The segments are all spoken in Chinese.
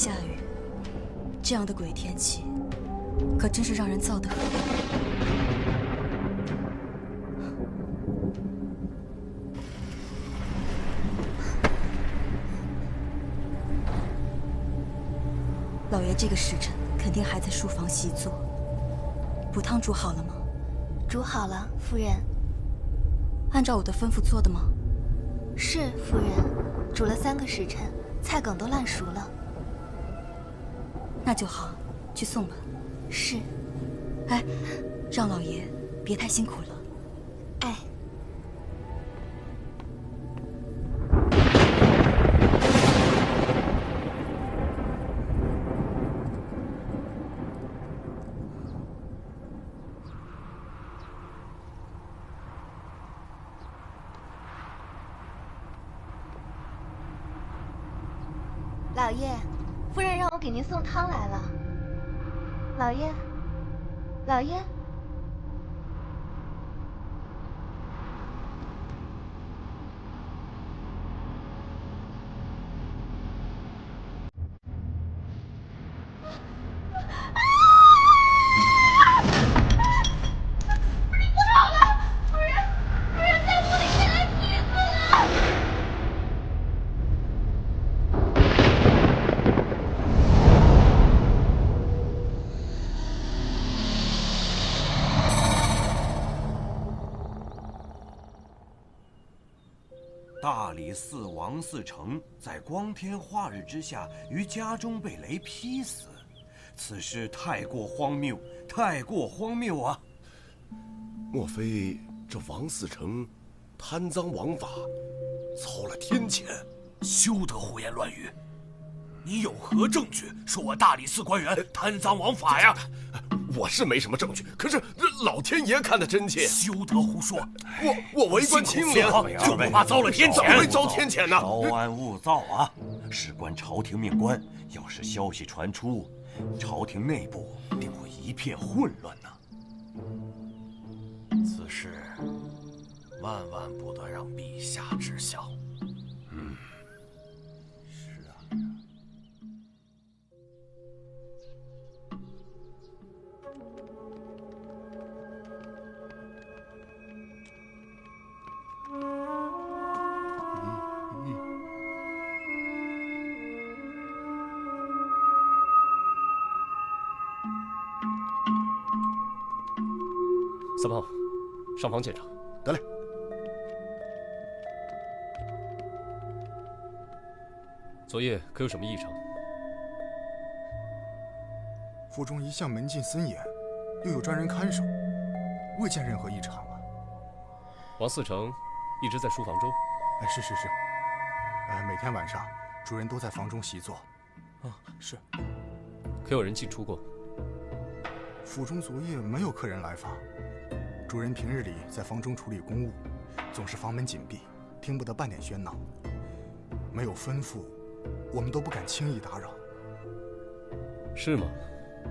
下雨，这样的鬼天气，可真是让人燥得很。老爷这个时辰肯定还在书房习作。补汤煮好了吗？煮好了，夫人。按照我的吩咐做的吗？是，夫人。煮了3个时辰，菜梗都烂熟了。那就好，去送吧。是。哎，让老爷别太辛苦了。哎。老爷，夫人让我给您送汤来了。老爷，老爷。大理寺王嗣成在光天化日之下于家中被雷劈死，此事太过荒谬，太过荒谬啊！莫非这王嗣成贪赃枉法，操了天谴？休得胡言乱语！你有何证据说我大理寺官员贪赃枉法呀？我是没什么证据，可是老天爷看得真切。休得胡说！我为官清廉，就不怕遭了天谴？怎么会遭天谴呢？稍安勿躁啊！事关朝廷命官，要是消息传出，朝廷内部定会一片混乱呐。此事万万不得让陛下知晓。是啊。三胖，上房检查。得嘞。昨夜可有什么异常？府中一向门禁森严，又有专人看守，未见任何异常啊。王嗣成一直在书房中。哎，是。每天晚上主人都在房中习作。啊，是。可有人进出过？府中昨夜没有客人来访。主人平日里在房中处理公务，总是房门紧闭，听不得半点喧闹。没有吩咐，我们都不敢轻易打扰。是吗？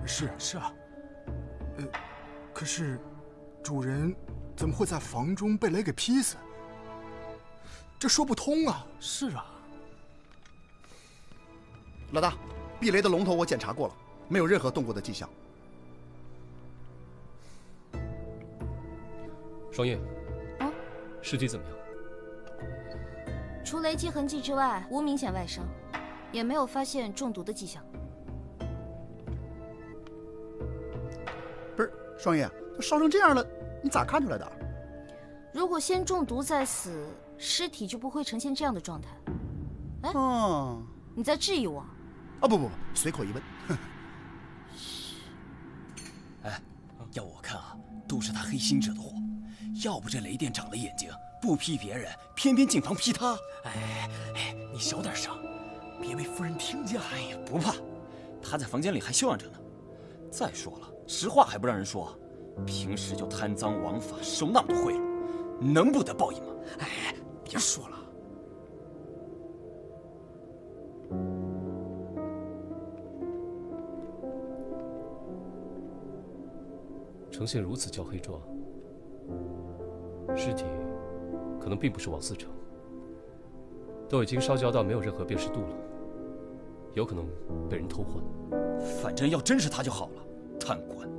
是啊。可是，主人怎么会在房中被雷给劈死？这说不通啊！是啊。老大，避雷的龙头我检查过了，没有任何动过的迹象。双叶，尸体怎么样？除雷击痕迹之外，无明显外伤，也没有发现中毒的迹象。不是，双叶，都烧成这样了，你咋看出来的？如果先中毒再死，尸体就不会呈现这样的状态。哎，你在质疑我？不，随口一问。哎，要我看啊，都是他黑心者的祸。要不这雷电长了眼睛，不劈别人，偏偏进房劈他。哎，你小点声，别被夫人听见了。哎呀，不怕，他在房间里还休养着呢。再说了，实话还不让人说，平时就贪赃枉法，收那么多贿赂，能不得报应吗？哎，别说了。呈现如此焦黑状，尸体可能并不是王嗣成，都已经烧焦到没有任何辨识度了。有可能被人偷换。反正要真是他就好了，贪官。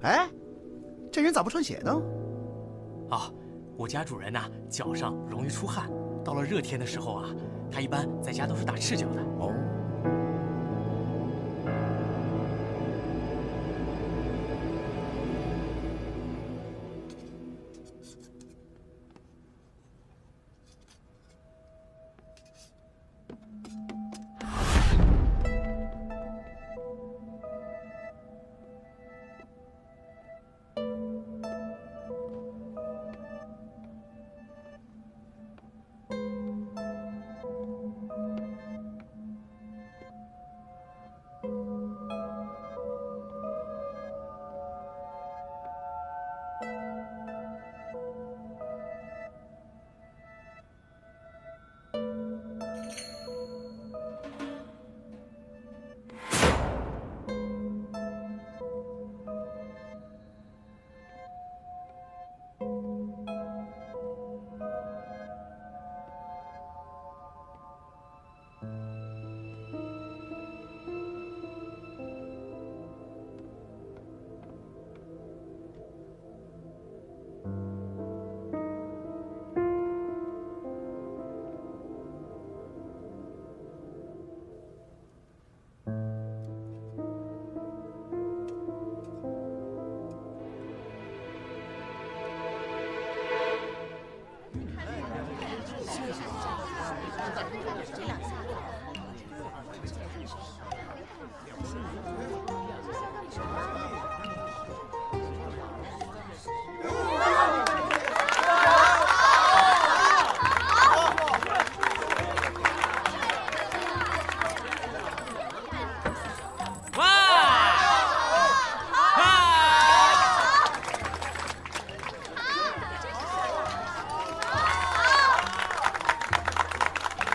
哎，这人咋不穿鞋呢？哦，我家主人呐，脚上容易出汗，到了热天的时候啊，他一般在家都是打赤脚的。哦。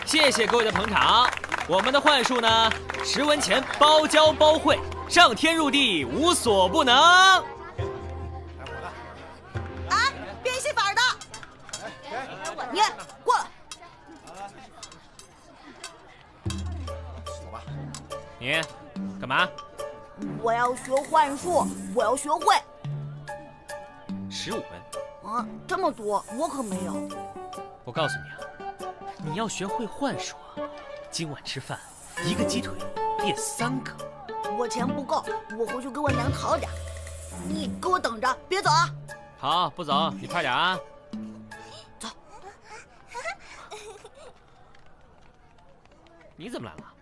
谢谢各位的捧场。我们的幻术呢，10文钱包教包会，上天入地无所不能。啊，变戏法的，你过来。你干嘛？我要学幻术，我要学会。15文。啊，这么多，我可没有。我告诉你啊，你要学会幻术啊，今晚吃饭1个鸡腿变3个。我钱不够，我回去给我娘讨点。你给我等着，别走啊！好，不走，你快点啊！走。你怎么来了？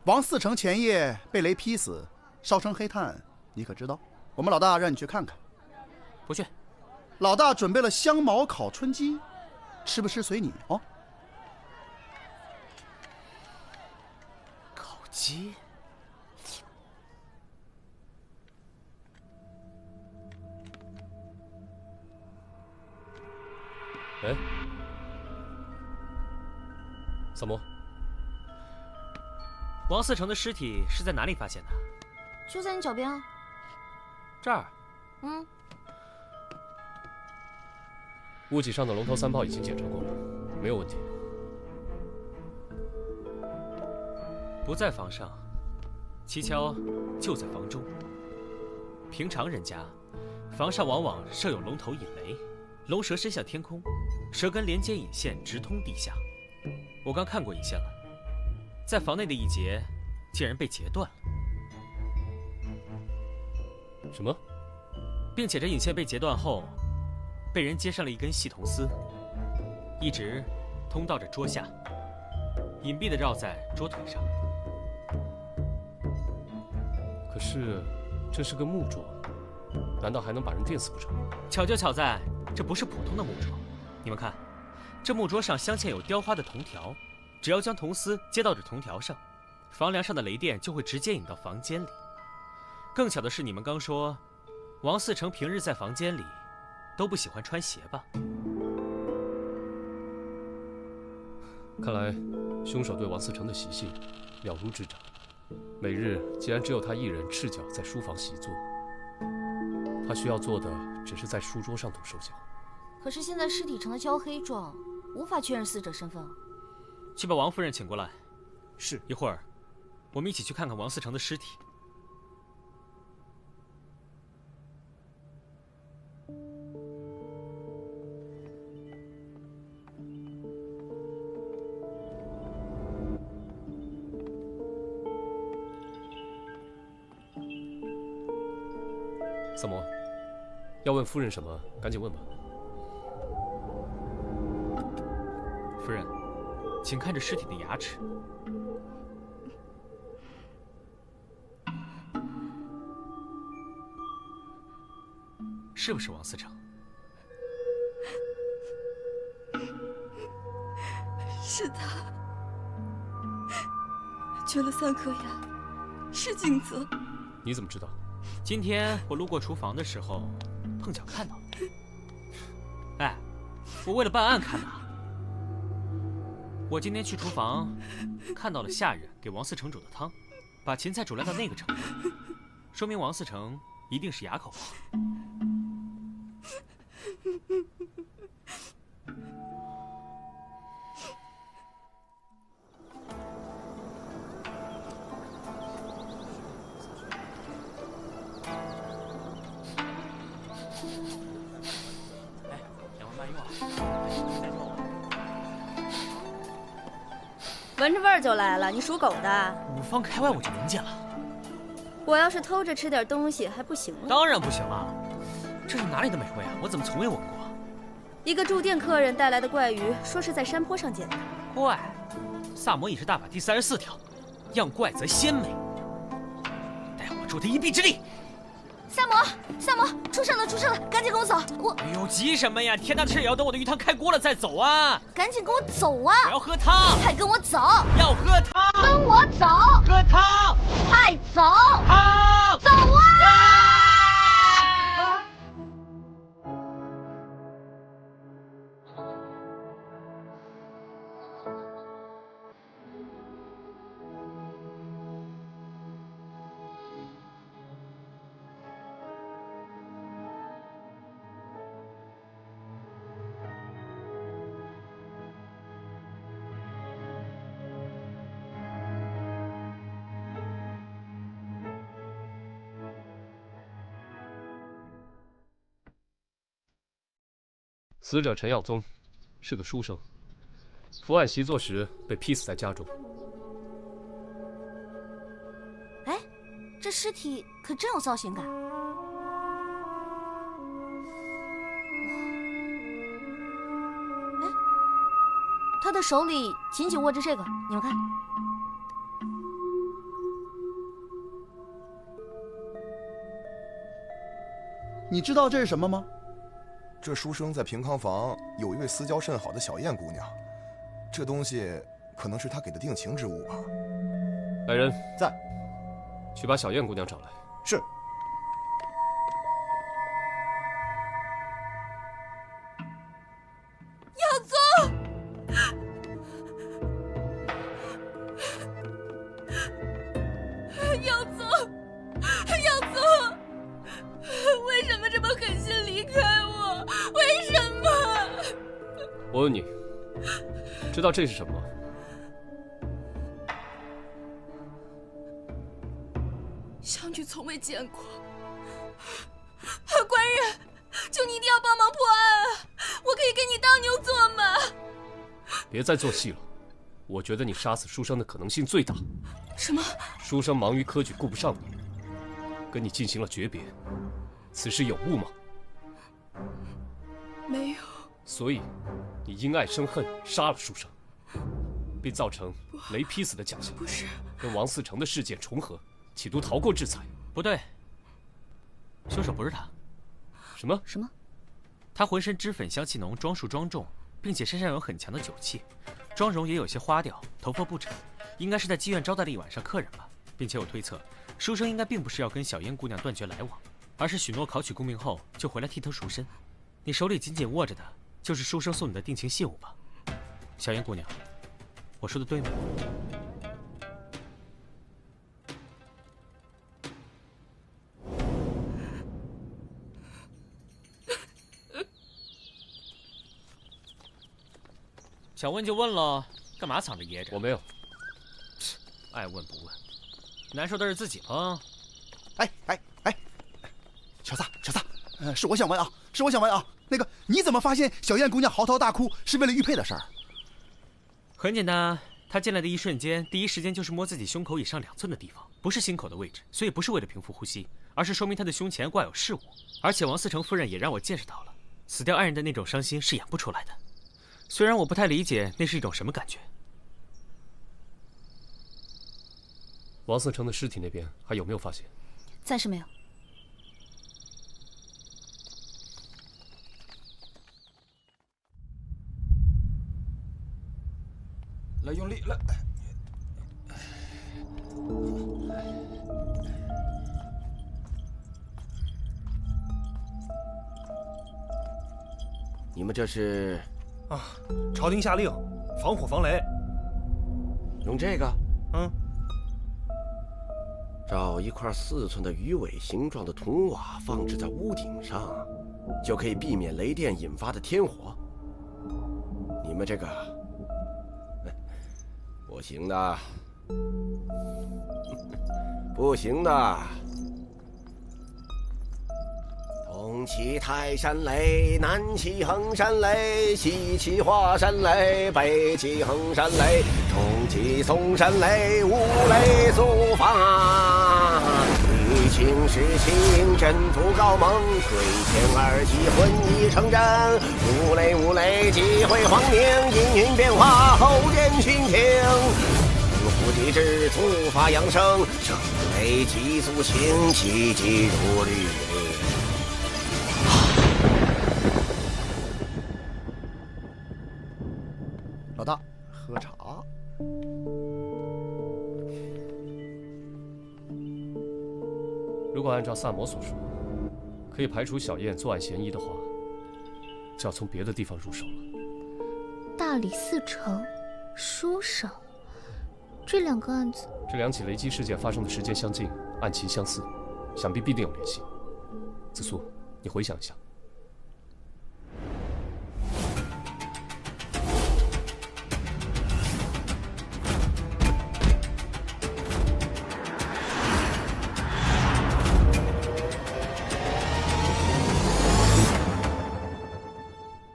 王嗣成前夜被雷劈死，烧成黑炭，你可知道？我们老大让你去看看。不去。老大准备了香茅烤春鸡，吃不吃随你哦。烤鸡。哎，萨摩，王嗣成的尸体是在哪里发现的？就在你脚边啊。这儿。嗯。屋脊上的龙头3炮已经检查过了，没有问题。不在房上，蹊跷就在房中。平常人家，房上往往设有龙头引雷，龙蛇伸向天空，蛇根连接引线直通地下。我刚看过引线了，在房内的一节竟然被截断了。什么？并且这引线被截断后，被人接上了一根细铜丝，一直通到这桌下，隐蔽地绕在桌腿上。可是，这是个木桌，难道还能把人电死不成？巧就巧在，这不是普通的木桌。你们看，这木桌上镶嵌有雕花的铜条，只要将铜丝接到这铜条上，房梁上的雷电就会直接引到房间里。更巧的是，你们刚说，王嗣成平日在房间里都不喜欢穿鞋吧？看来，凶手对王嗣成的习性了如指掌。每日既然只有他一人赤脚在书房习作，他需要做的只是在书桌上动手脚。可是现在尸体成了焦黑状，无法确认死者身份。去把王夫人请过来。是。一会儿，我们一起去看看王思成的尸体。萨摩，要问夫人什么，赶紧问吧。夫人，请看这尸体的牙齿。是不是王思成？是他，缺了3颗牙，是景泽。你怎么知道？今天我路过厨房的时候，碰巧看到了。哎，我为了办案看的。我今天去厨房，看到了下人给王思成煮的汤，把芹菜煮烂到那个程度，说明王思成一定是哑口王。闻着味儿就来了，你属狗的？5方开外我就闻见了。我要是偷着吃点东西还不行吗？当然不行了，这是哪里的美味啊？我怎么从未闻过？一个住店客人带来的怪鱼，说是在山坡上捡的。怪，萨摩饮食大法第34条，样怪则鲜美。待我助他一臂之力。萨摩，出事了，赶紧跟我走！哎呦，急什么呀？天大的事也要等我的鱼汤开锅了再走啊！赶紧跟我走啊！我要喝汤！快跟我走！要喝汤！跟我走！喝汤！快走！汤！走啊！死者陈耀宗是个书生，伏案习作时被劈死在家中。哎，这尸体可真有造型感。哎，他的手里紧紧握着这个，你们看。你知道这是什么吗？这书生在平康房有一位私交甚好的小燕姑娘，这东西可能是他给的定情之物吧。来人，在，去把小燕姑娘找来。是。耀宗，耀宗，耀宗，为什么这么狠心离开我？为什么？我问你，知道这是什么吗？小女从未见过。官人，求你一定要帮忙破案啊！我可以给你当牛做马。别再做戏了，我觉得你杀死书生的可能性最大。什么？书生忙于科举，顾不上你，跟你进行了诀别，此事有误吗？没有。所以，你因爱生恨，杀了书生，并造成雷劈死的假象。不是。跟王嗣成的事件重合，企图逃过制裁。不对，凶手不是他。什么？什么？他浑身脂粉香气浓，装束庄重，并且身上有很强的酒气，妆容也有些花调，头发不整，应该是在妓院招待了一晚上客人吧。并且我推测，书生应该并不是要跟小燕姑娘断绝来往，而是许诺考取功名后就回来替她赎身。你手里紧紧握着的，就是书生送你的定情信物吧？小燕姑娘，我说的对吗？想问就问了，干嘛藏着掖着？我没有。爱问不问，难受的是自己吗？哎，小撒，是我想问啊，那个你怎么发现小燕姑娘嚎啕大哭是为了玉佩的事儿？很简单，她进来的一瞬间，第一时间就是摸自己胸口以上2寸的地方，不是心口的位置，所以不是为了平复呼吸，而是说明她的胸前挂有饰物。而且王思成夫人也让我见识到了，死掉爱人的那种伤心是演不出来的。虽然我不太理解那是一种什么感觉。王思成的尸体那边还有没有发现？暂时没有。来，用力来！你们这是？啊，朝廷下令，防火防雷。用这个？嗯。找一块4寸的鱼尾形状的铜瓦放置在屋顶上，就可以避免雷电引发的天火。你们这个不行的，不行的。东起泰山雷，南起衡山雷，西起华山雷，北起衡山雷，中起嵩山雷，五雷速发。欲请时请，真福高蒙，推前而起，混一成真。五雷，击毁皇宁，阴云变化，后见群庭。福气之突发扬声，声雷急速行，气急如律令。老大，喝茶。如果按照萨摩所说，可以排除小燕作案嫌疑的话，就要从别的地方入手了。大理寺城、书省，这2个案子，这2起雷击事件发生的时间相近，案情相似，想必必定有联系。紫苏，你回想一下。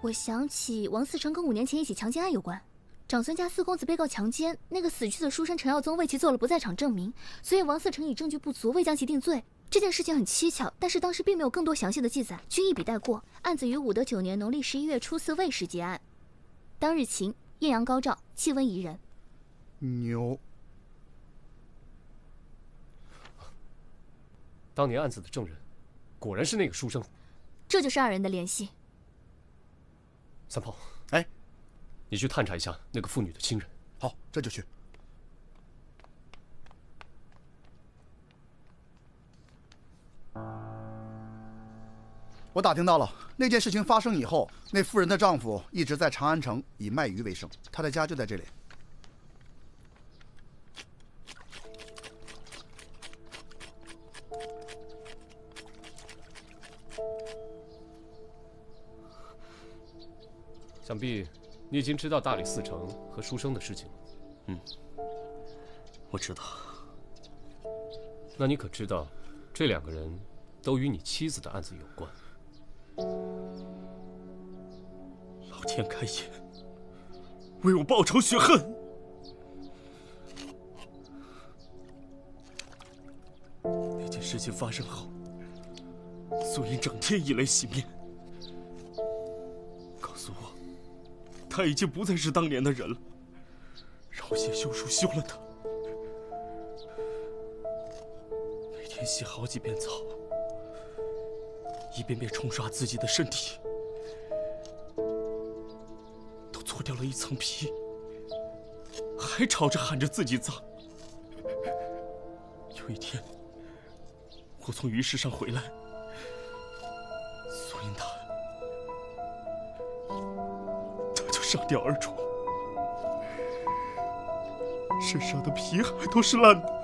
我想起王思成跟5年前一起强奸案有关，长孙家4公子被告强奸，那个死去的书生陈耀宗为其做了不在场证明，所以王思成以证据不足未将其定罪。这件事情很蹊跷，但是当时并没有更多详细的记载，均一笔带过。案子于武德9年农历11月初4未时结案，当日晴，艳阳高照，气温宜人。牛。当年案子的证人，果然是那个书生。这就是2人的联系。三炮，哎，你去探查一下那个妇女的亲人。好，这就去。我打听到了，那件事情发生以后，那妇人的丈夫一直在长安城以卖鱼为生，他的家就在这里。想必你已经知道大理寺城和书生的事情了。嗯，我知道。那你可知道，这2个人都与你妻子的案子有关？老天开眼，为我报仇雪恨。那件事情发生后，素英整天以泪洗面，告诉我他已经不再是当年的人了，让我写休书休了他。每天洗好几遍澡，一遍遍冲刷自己的身体，都搓掉了一层皮，还吵着喊着自己脏。有一天，我从鱼市上回来，苏英他就上吊而죽，身上的皮还都是烂的。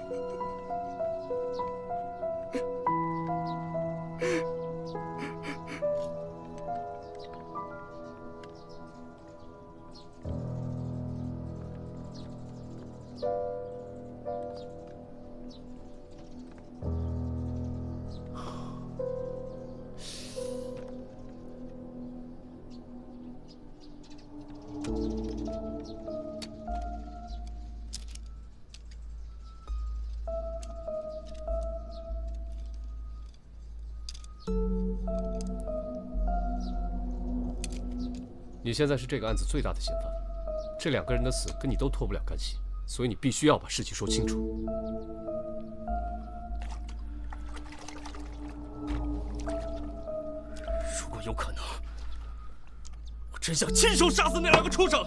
你现在是这个案子最大的嫌犯，这2个人的死跟你都脱不了干系，所以你必须要把事情说清楚。如果有可能，我真想亲手杀死那2个畜生。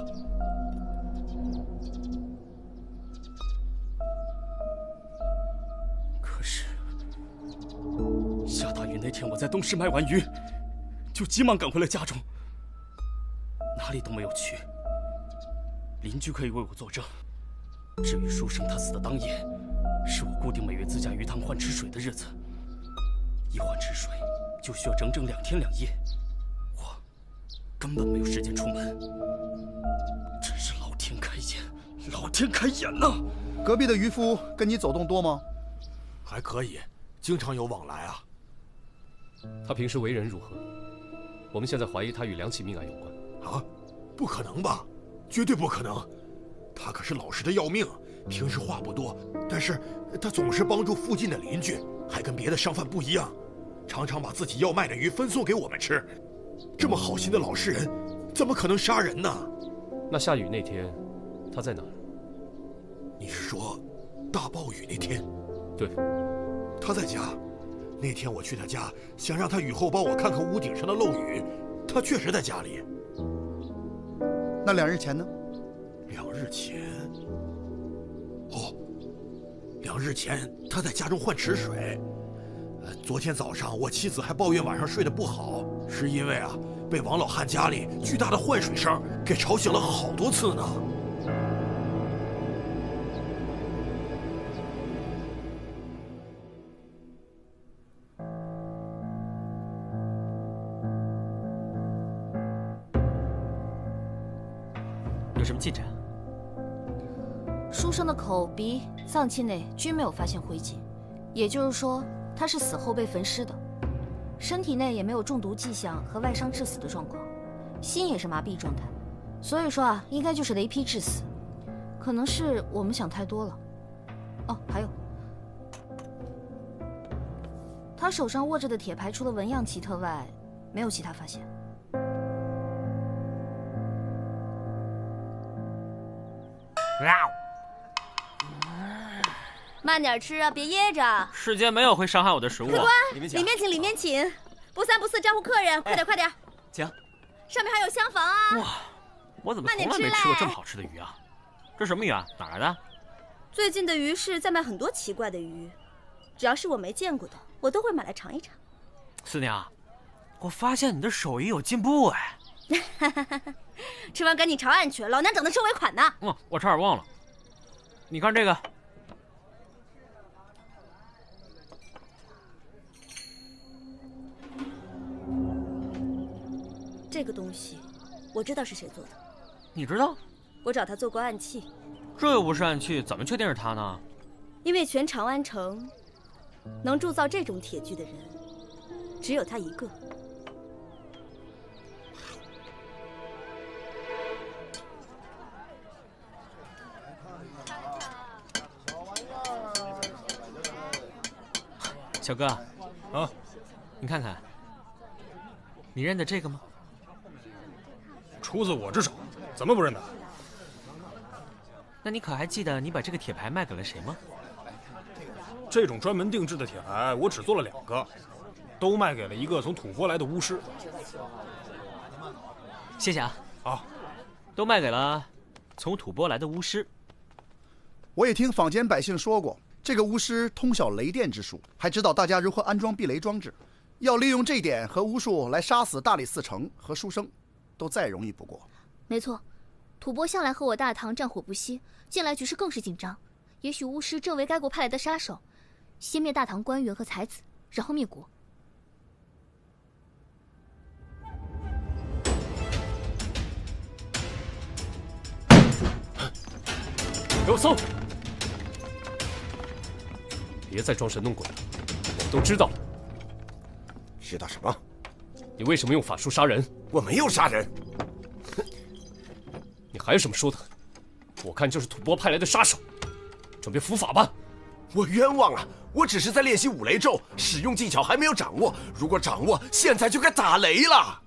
可是下大雨那天，我在东市卖完鱼，就急忙赶回了家中，哪里都没有去。邻居可以为我作证。至于书生他死的当夜，是我固定每月自家鱼塘换池水的日子，一换池水就需要整整2天2夜，我根本没有时间出门。真是老天开眼，老天开眼呐！隔壁的渔夫跟你走动多吗？还可以，经常有往来啊。他平时为人如何？我们现在怀疑他与2起命案有关。啊？不可能吧？绝对不可能！他可是老实的要命，平时话不多，但是他总是帮助附近的邻居，还跟别的商贩不一样，常常把自己要卖的鱼分送给我们吃。这么好心的老实人，怎么可能杀人呢？那下雨那天，他在哪儿？你是说大暴雨那天？对，他在家。那天我去他家，想让他雨后帮我看看屋顶上的漏雨，他确实在家里。那2日前呢？2日前，哦，2日前他在家中换池水。昨天早上我妻子还抱怨晚上睡得不好，是因为被王老汉家里巨大的换水声给吵醒了好多次呢。有什么进展？书生的口、鼻、脏器内均没有发现灰烬，也就是说他是死后被焚尸的，身体内也没有中毒迹象和外伤致死的状况，心也是麻痹状态，所以说应该就是雷劈致死。可能是我们想太多了。哦，还有，他手上握着的铁牌除了纹样奇特外，没有其他发现。慢点吃啊，别噎着。世间没有会伤害我的食物。客官，里面请，里面请，不三不四招呼客人，快点快点。请。上面还有厢房啊。哇，我怎么从来没吃过这么好吃的鱼啊？这什么鱼啊？哪来的？最近的鱼市在卖很多奇怪的鱼，只要是我没见过的，我都会买来尝一尝。四娘，我发现你的手艺有进步哎。吃完赶紧朝案去，老娘等着收尾款呢。我差点忘了，你看这个。这个东西，我知道是谁做的。你知道？我找他做过暗器。这又不是暗器，怎么确定是他呢？因为全长安城能铸造这种铁具的人，只有他一个。小哥，啊，你看看，你认得这个吗？出自我之手，怎么不认得？那你可还记得你把这个铁牌卖给了谁吗？这种专门定制的铁牌，我只做了2个，都卖给了一个从吐蕃来的巫师。谢谢啊。好，都卖给了从吐蕃来的巫师。我也听坊间百姓说过，这个巫师通晓雷电之术，还知道大家如何安装避雷装置。要利用这一点和巫术来杀死大理寺丞和书生，都再容易不过。没错，吐蕃向来和我大唐战火不息，近来局势更是紧张。也许巫师正为该国派来的杀手，先灭大唐官员和才子，然后灭国。给我搜！别再装神弄鬼了，我们都知道了。知道什么？你为什么用法术杀人？我没有杀人。你还有什么说的？我看就是吐蕃派来的杀手，准备伏法吧。我冤枉啊！我只是在练习五雷咒，使用技巧还没有掌握。如果掌握，现在就该打雷了。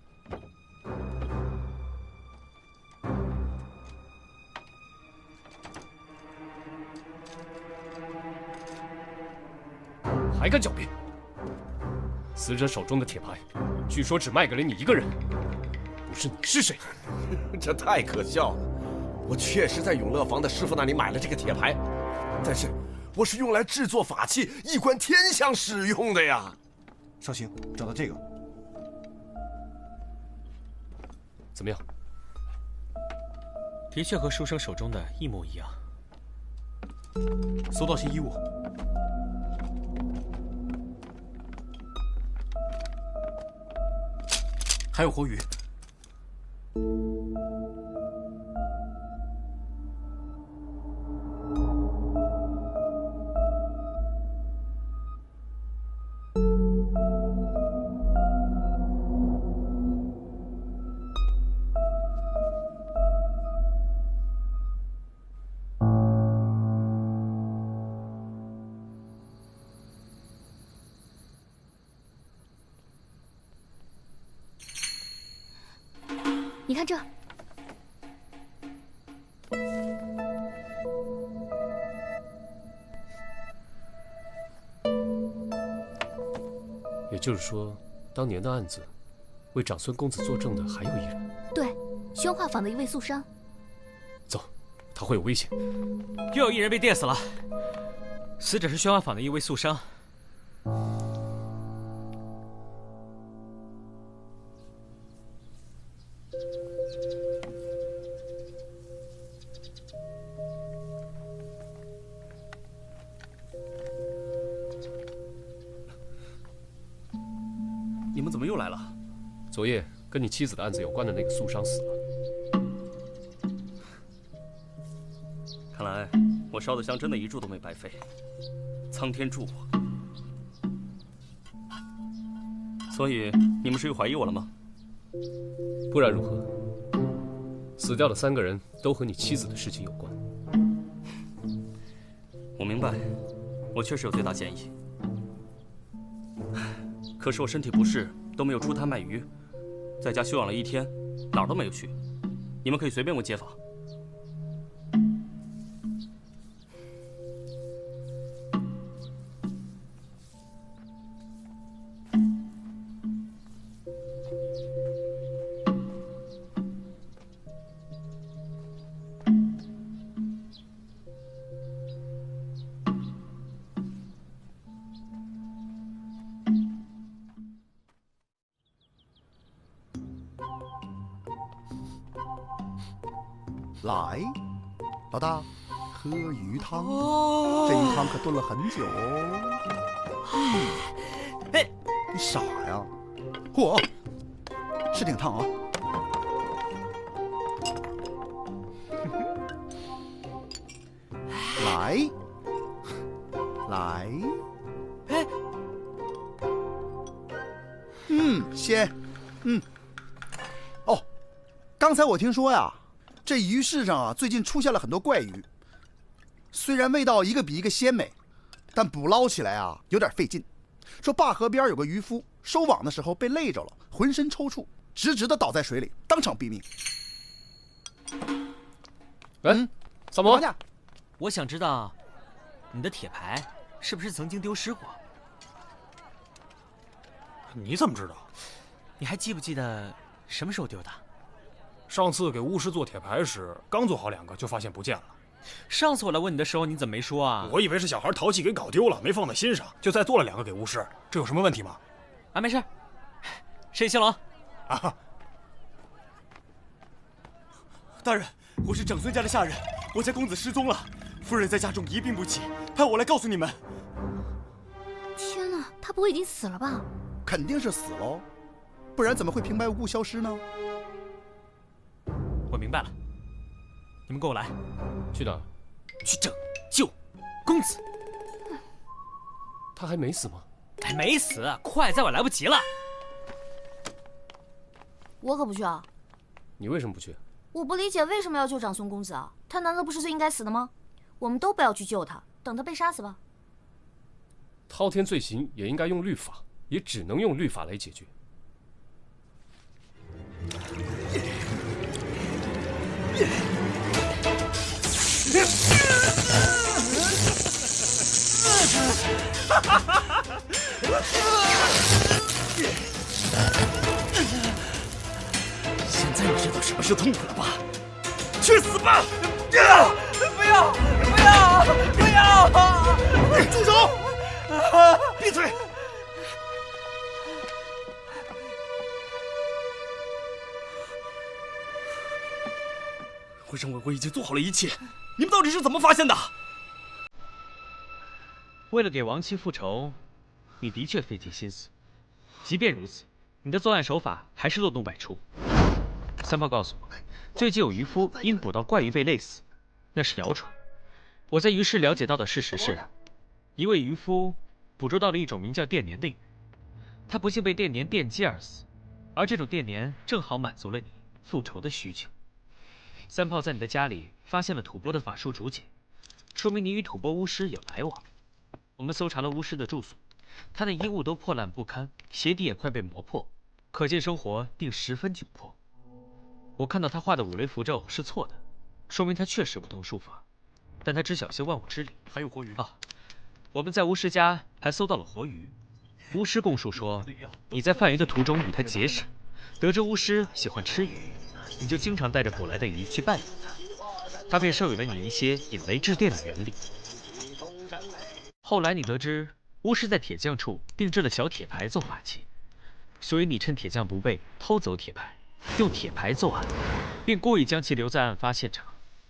还敢狡辩？死者手中的铁牌，据说只卖给了你一个人，不是你是谁？这太可笑了！我确实在永乐坊的师傅那里买了这个铁牌，但是我是用来制作法器、一观天象使用的呀。少卿，找到这个，怎么样？的确和书生手中的一模一样。搜到新衣物。还有活鱼。你看这，也就是说，当年的案子，为长孙公子作证的还有一人。对，宣化坊的一位素商。走，他会有危险。又有一人被电死了，死者是宣化坊的一位素商。你们怎么又来了？昨夜跟你妻子的案子有关的那个素商死了。看来我烧的香真的一炷都没白费，苍天助我。所以你们是又怀疑我了吗？不然如何？死掉的3个人都和你妻子的事情有关。我明白，我确实有最大嫌疑。可是我身体不适，都没有出摊卖鱼，在家休养了1天，哪儿都没有去。你们可以随便问街坊。来，老大，喝鱼汤。这鱼汤可炖了很久哦。哎，你傻呀？嚯，是挺烫啊。来，来，哎，鲜，哦，刚才我听说呀。这鱼市上啊，最近出现了很多怪鱼，虽然味道一个比一个鲜美，但捕捞起来啊有点费劲。说灞河边有个渔夫收网的时候被累着了，浑身抽搐，直直的倒在水里，当场毙命。萨摩，我想知道，你的铁牌是不是曾经丢失过？你怎么知道？你还记不记得什么时候丢的？上次给巫师做铁牌时，刚做好2个就发现不见了。上次我来问你的时候，你怎么没说啊？我以为是小孩淘气给搞丢了，没放在心上，就再做了2个给巫师。这有什么问题吗？啊，没事。申兴龙，啊，大人，我是长孙家的下人，我家公子失踪了，夫人在家中一病不起，派我来告诉你们。天哪，他不会已经死了吧？肯定是死喽，不然怎么会平白无故消失呢？我明白了，你们跟我来。去哪儿？去拯救公子。他还没死吗？还没死，快，再晚来不及了。我可不去啊！你为什么不去？我不理解为什么要救长孙公子啊？他难道不是最应该死的吗？我们都不要去救他，等他被杀死吧。滔天罪行也应该用律法，也只能用律法来解决。现在你知道什么是痛苦了吧？去死吧！不要！不要！不要！住手！闭嘴！我认为我已经做好了一切，你们到底是怎么发现的？为了给亡妻复仇，你的确费尽心思。即便如此，你的作案手法还是漏洞百出。三炮告诉我，最近有渔夫因捕到怪鱼被累死，那是谣传。我在鱼市了解到的事实是，一位渔夫捕捉到了一种名叫电鲶的鱼，他不幸被电鲶电击而死，而这种电鲶正好满足了你复仇的需求。三炮在你的家里发现了吐蕃的法术竹简，说明你与吐蕃巫师有来往。我们搜查了巫师的住所，他的衣物都破烂不堪，鞋底也快被磨破，可见生活定十分窘迫。我看到他画的五雷符咒是错的，说明他确实不通术法，但他知晓些万物之理。还有活鱼啊！我们在巫师家还搜到了活鱼。巫师供述说，你在贩鱼的途中与他结识，得知巫师喜欢吃鱼，你就经常带着捕来的鱼去拜访他，他便授予了你一些引雷制电的原理。后来你得知巫师在铁匠处定制了小铁牌做法器，所以你趁铁匠不备偷走铁牌，用铁牌作案，并故意将其留在案发现场，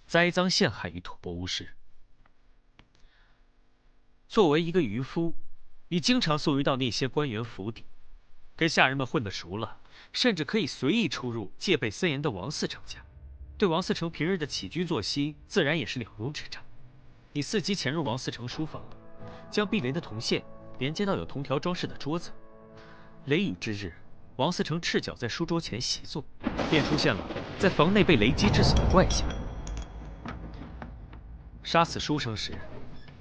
栽赃陷害于吐蕃巫师。作为一个渔夫，你经常宿渔到那些官员府邸，跟下人们混得熟了，甚至可以随意出入戒备森严的王嗣成家，对王嗣成平日的起居作息自然也是了如指掌。你伺机潜入王嗣成书房，将避雷的铜线连接到有铜条装饰的桌子。雷雨之日，王嗣成赤脚在书桌前习作，便出现了在房内被雷击致死的怪象。杀死书生时，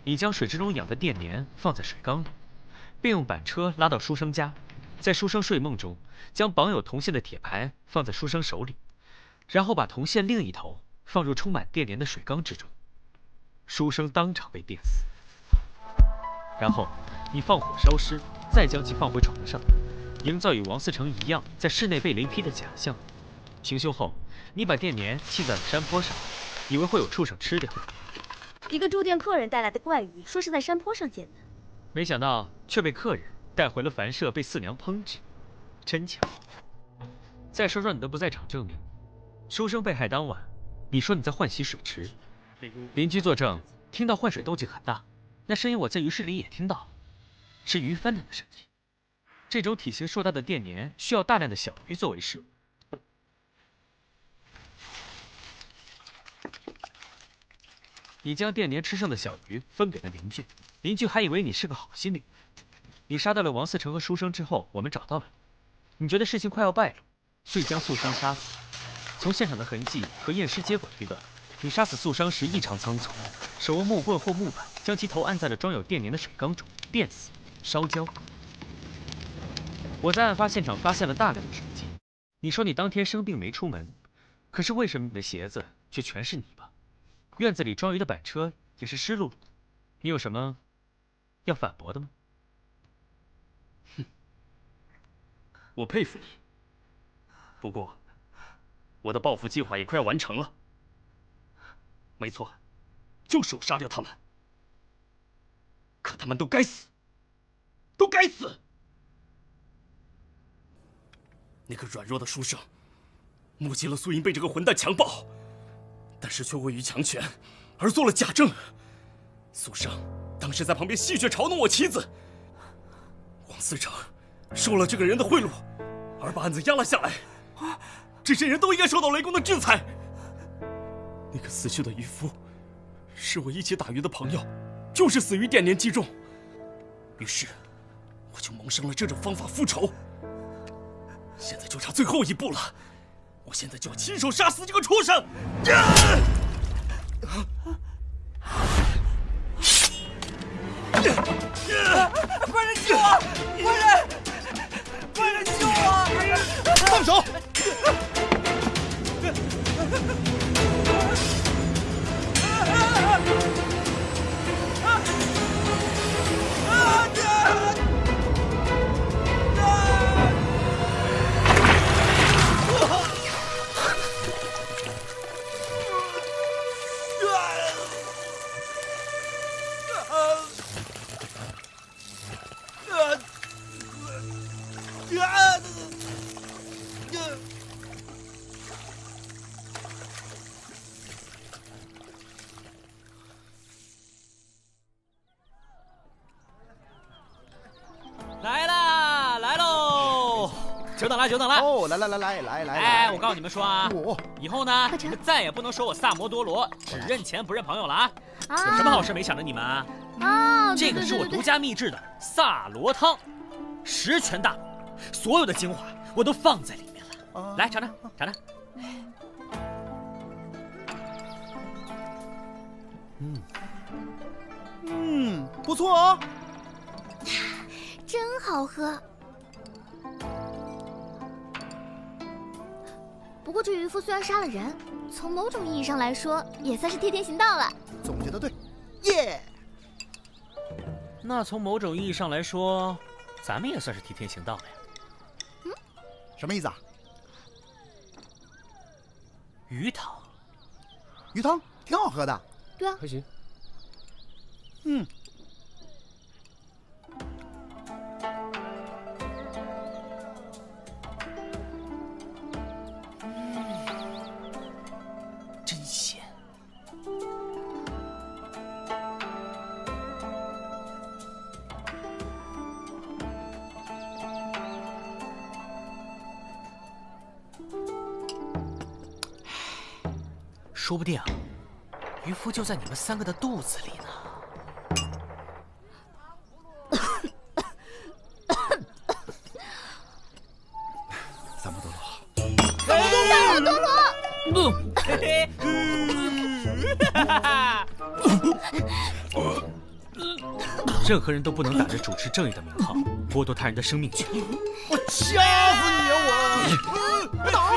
你将水之中养的电鲶放在水缸里，并用板车拉到书生家，在书生睡梦中将绑有铜线的铁牌放在书生手里，然后把铜线另一头放入充满电鲶的水缸之中，书生当场被电死。然后你放火烧尸，再将其放回床上，营造与王嗣成一样在室内被雷劈的假象。行凶后，你把电鲶弃在了山坡上，以为会有畜生吃掉。一个住店客人带来的怪鱼，说是在山坡上捡的，没想到却被客人带回了凡舍被四娘烹制，真巧。再说说你的不在场证明，书生被害当晚，你说你在换洗水池，邻居作证，听到换水动静很大，那声音我在鱼市里也听到，是鱼翻腾的声音。这种体型硕大的电鲶需要大量的小鱼作为食物。你将电鲶吃剩的小鱼分给了邻居，邻居还以为你是个好心女。你杀掉了王嗣成和书生之后，我们找到了你，你觉得事情快要败露，遂将素商杀死。从现场的痕迹和验尸结果推断，你杀死素商时异常仓促，手握木棍或木板，将其头按在了装有电鲶的水缸中，电死、烧焦。我在案发现场发现了大量的血迹。你说你当天生病没出门，可是为什么你的鞋子却全是泥巴？院子里装鱼的板车也是湿漉漉的，你有什么要反驳的吗？哼，我佩服你。不过，我的报复计划也快要完成了。没错，就是我杀掉他们。可他们都该死，都该死！那个软弱的书生，目击了苏银被这个混蛋强暴。但是却位于强权，而做了假证。苏生当时在旁边戏谑嘲弄我妻子。王嗣成收了这个人的贿赂，而把案子压了下来。这些人都应该受到雷公的制裁。那个死去的渔夫，是我一起打鱼的朋友，就是死于电鲶击中。于是，我就萌生了这种方法复仇。现在就差最后一步了。我现在就要亲手杀死这个畜生！快人救我！快人救我！放手！久等了，久等了。哦，来！哎，我告诉你们说啊，以后呢，你们再也不能说我萨摩多罗，只认钱不认朋友了啊！有什么好事没想着你们啊？这个是我独家秘制的萨罗汤，10全大补，所有的精华我都放在里面了。来，尝尝，尝尝。不错哦，真好喝。不过这渔夫虽然杀了人，从某种意义上来说，也算是替天行道了。总结的对，耶！那从某种意义上来说，咱们也算是替天行道了呀。什么意思啊？鱼汤，鱼汤挺好喝的。对啊，还行。真鲜。说不定渔夫就在你们3个的肚子里呢。萨摩多罗，任何人都不能打着主持正义的名号剥夺他人的生命权。我掐死你啊！我打！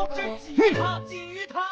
鲫鱼汤，鲫鱼汤。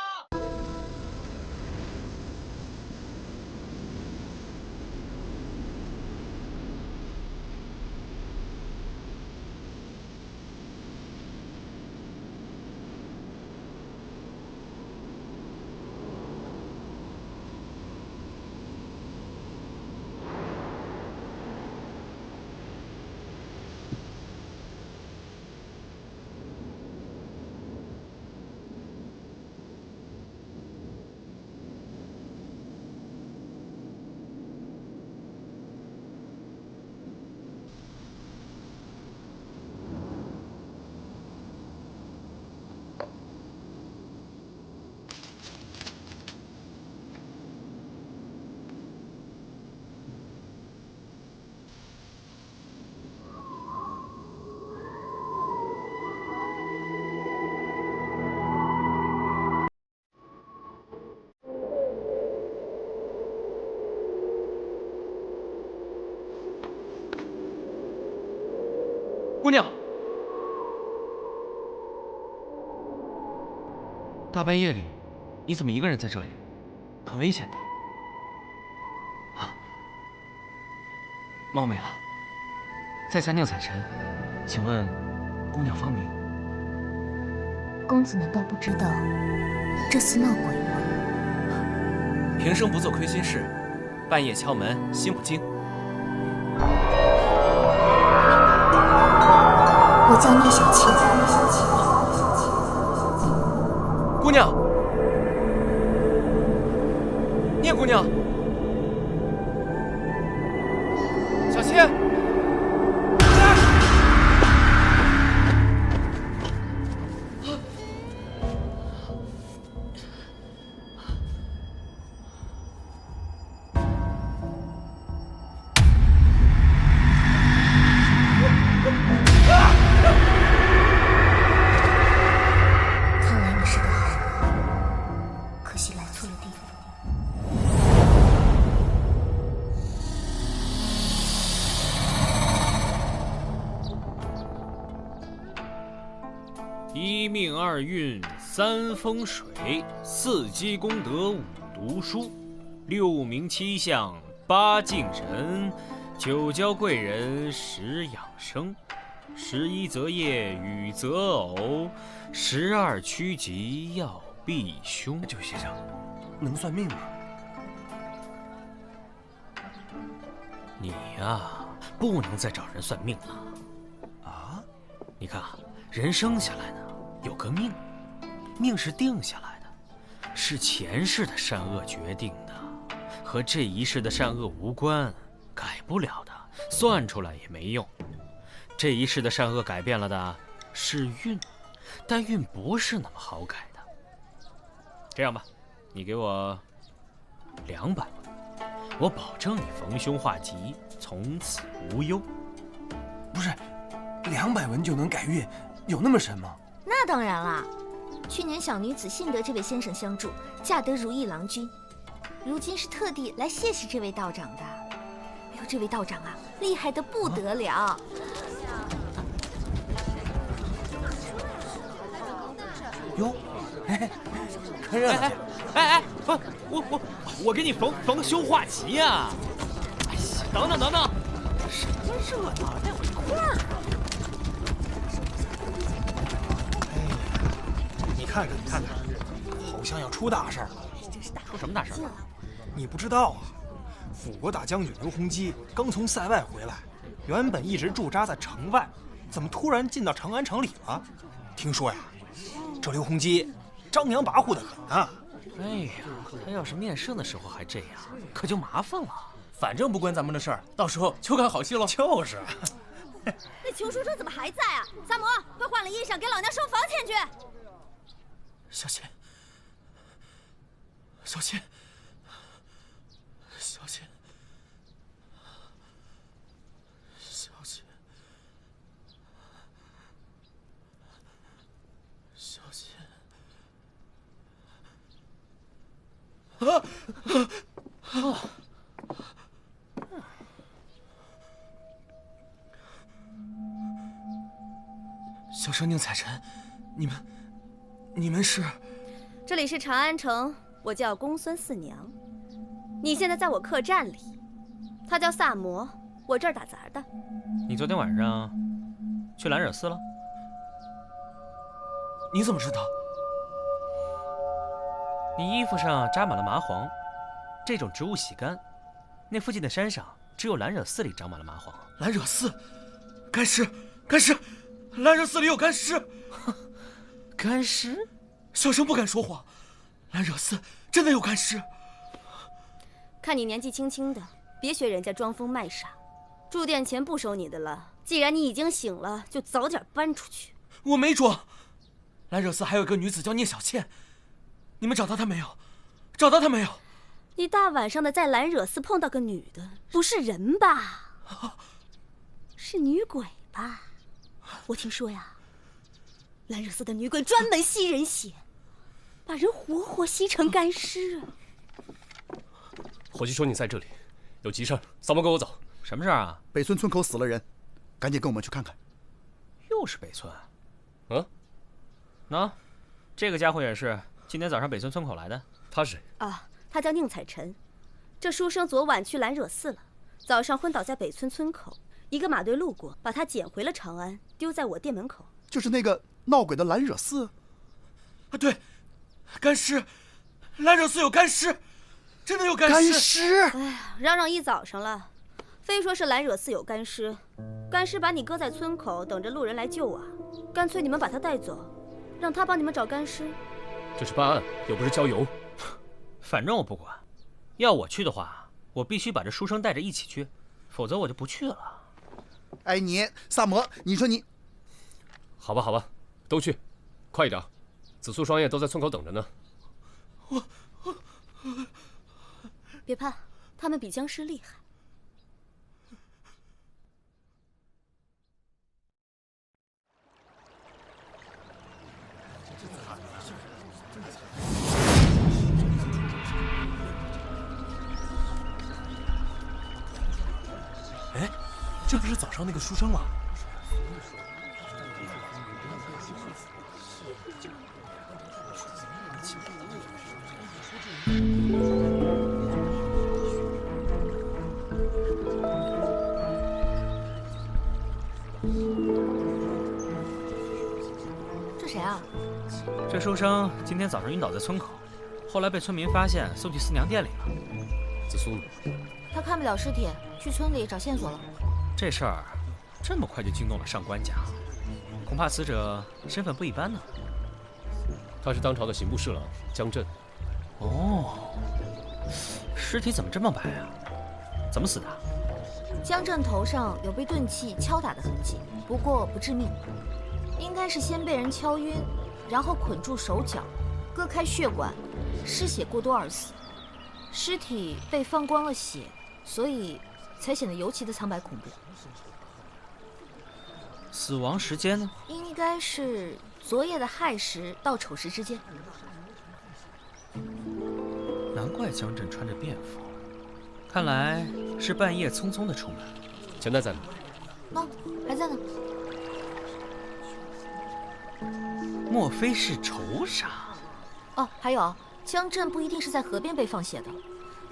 姑娘，大半夜里，你怎么一个人在这里？很危险的。啊，冒昧了，在下宁采臣，请问姑娘芳名？公子难道不知道这厮闹鬼吗？平生不做亏心事，半夜敲门心不惊。我叫聂小倩。姑娘，聂姑娘，小倩。1命2运3风水4积功德5读书6名7相8敬神9交贵人10养生11择业与择偶12趋吉要避凶。这位先生，能算命吗？你呀，不能再找人算命了。啊？你看，人生下来呢，有个命，命是定下来的，是前世的善恶决定的，和这一世的善恶无关，改不了的，算出来也没用。这一世的善恶改变了的是运，但运不是那么好改的。这样吧，你给我200，我保证你逢凶化吉，从此无忧。不是，200文就能改运，有那么神吗？那当然啦，去年小女子幸得这位先生相助，嫁得如意郎君，如今是特地来谢谢这位道长的。哎呦，这位道长啊，厉害得不得了！哟，看热闹去！不，我给你逢凶化吉呀！哎呀，等等，什么热闹，带我一块儿啊！你看看，好像要出大事了。出什么大事了？你不知道啊？辅国大将军刘洪基刚从塞外回来，原本一直驻扎在城外，怎么突然进到长安城里了？听说呀，这刘洪基张扬跋扈得很啊！哎呀，他要是面圣的时候还这样，可就麻烦了。反正不关咱们的事儿，到时候就看好戏喽。就是。那裘书生怎么还在啊？萨摩，快换了衣裳，给老娘上房前去。小倩，小小生宁采臣，你们是？这里是长安城，我叫公孙四娘。你现在在我客栈里，他叫萨摩，我这儿打杂的。你昨天晚上去兰惹寺了？你怎么知道？你衣服上扎满了麻黄，这种植物洗干，那附近的山上只有兰惹寺里长满了麻黄。兰惹寺，干尸，兰惹寺里有干尸。干尸？小生不敢说谎，兰惹寺真的有干尸。看你年纪轻轻的，别学人家装疯卖傻。住店钱不收你的了，既然你已经醒了，就早点搬出去。我没装。兰惹寺还有个女子叫聂小倩，你们找到她没有？找到她没有？你大晚上的在兰惹寺碰到个女的，不是人吧？是女鬼吧？我听说呀，兰惹寺的女鬼专门吸人血，把人活活吸成干尸。伙计说你在这里，有急事，扫毛跟我走。什么事儿啊？北村村口死了人，赶紧跟我们去看看。又是北村？啊？那，这个家伙也是今天早上北村村口来的。他是谁？啊，他叫宁采臣。这书生昨晚去兰惹寺了，早上昏倒在北村村口。一个马队路过，把他捡回了长安，丢在我店门口。就是那个闹鬼的兰惹寺？啊，对，干尸，兰惹寺有干尸，真的有干尸。干尸！哎呀，嚷一早上了，非说是兰惹寺有干尸，干尸把你搁在村口，等着路人来救啊。干脆你们把他带走，让他帮你们找干尸。这是办案，又不是郊游。反正我不管，要我去的话，我必须把这书生带着一起去，否则我就不去了。哎，你萨摩，你说你……好吧，都去，快一点，子素、双叶都在村口等着呢。别怕，他们比僵尸厉害。哎，这不是早上那个书生吗？这谁啊？这书生今天早上晕倒在村口，后来被村民发现，送去四娘店里了。子苏呢？他看不了尸体，去村里找线索了。这事儿这么快就惊动了上官家，恐怕死者身份不一般呢。他是当朝的刑部侍郎江震。哦，尸体怎么这么白啊？怎么死的？江震头上有被钝器敲打的痕迹，不过不致命，应该是先被人敲晕，然后捆住手脚，割开血管，失血过多而死。尸体被放光了血，所以才显得尤其的苍白恐怖。死亡时间呢？应该是昨夜的亥时到丑时之间。难怪江震穿着便服，看来是半夜匆匆的出门。钱袋在哪？哦，还在呢。莫非是仇杀？哦，还有，江震不一定是在河边被放血的，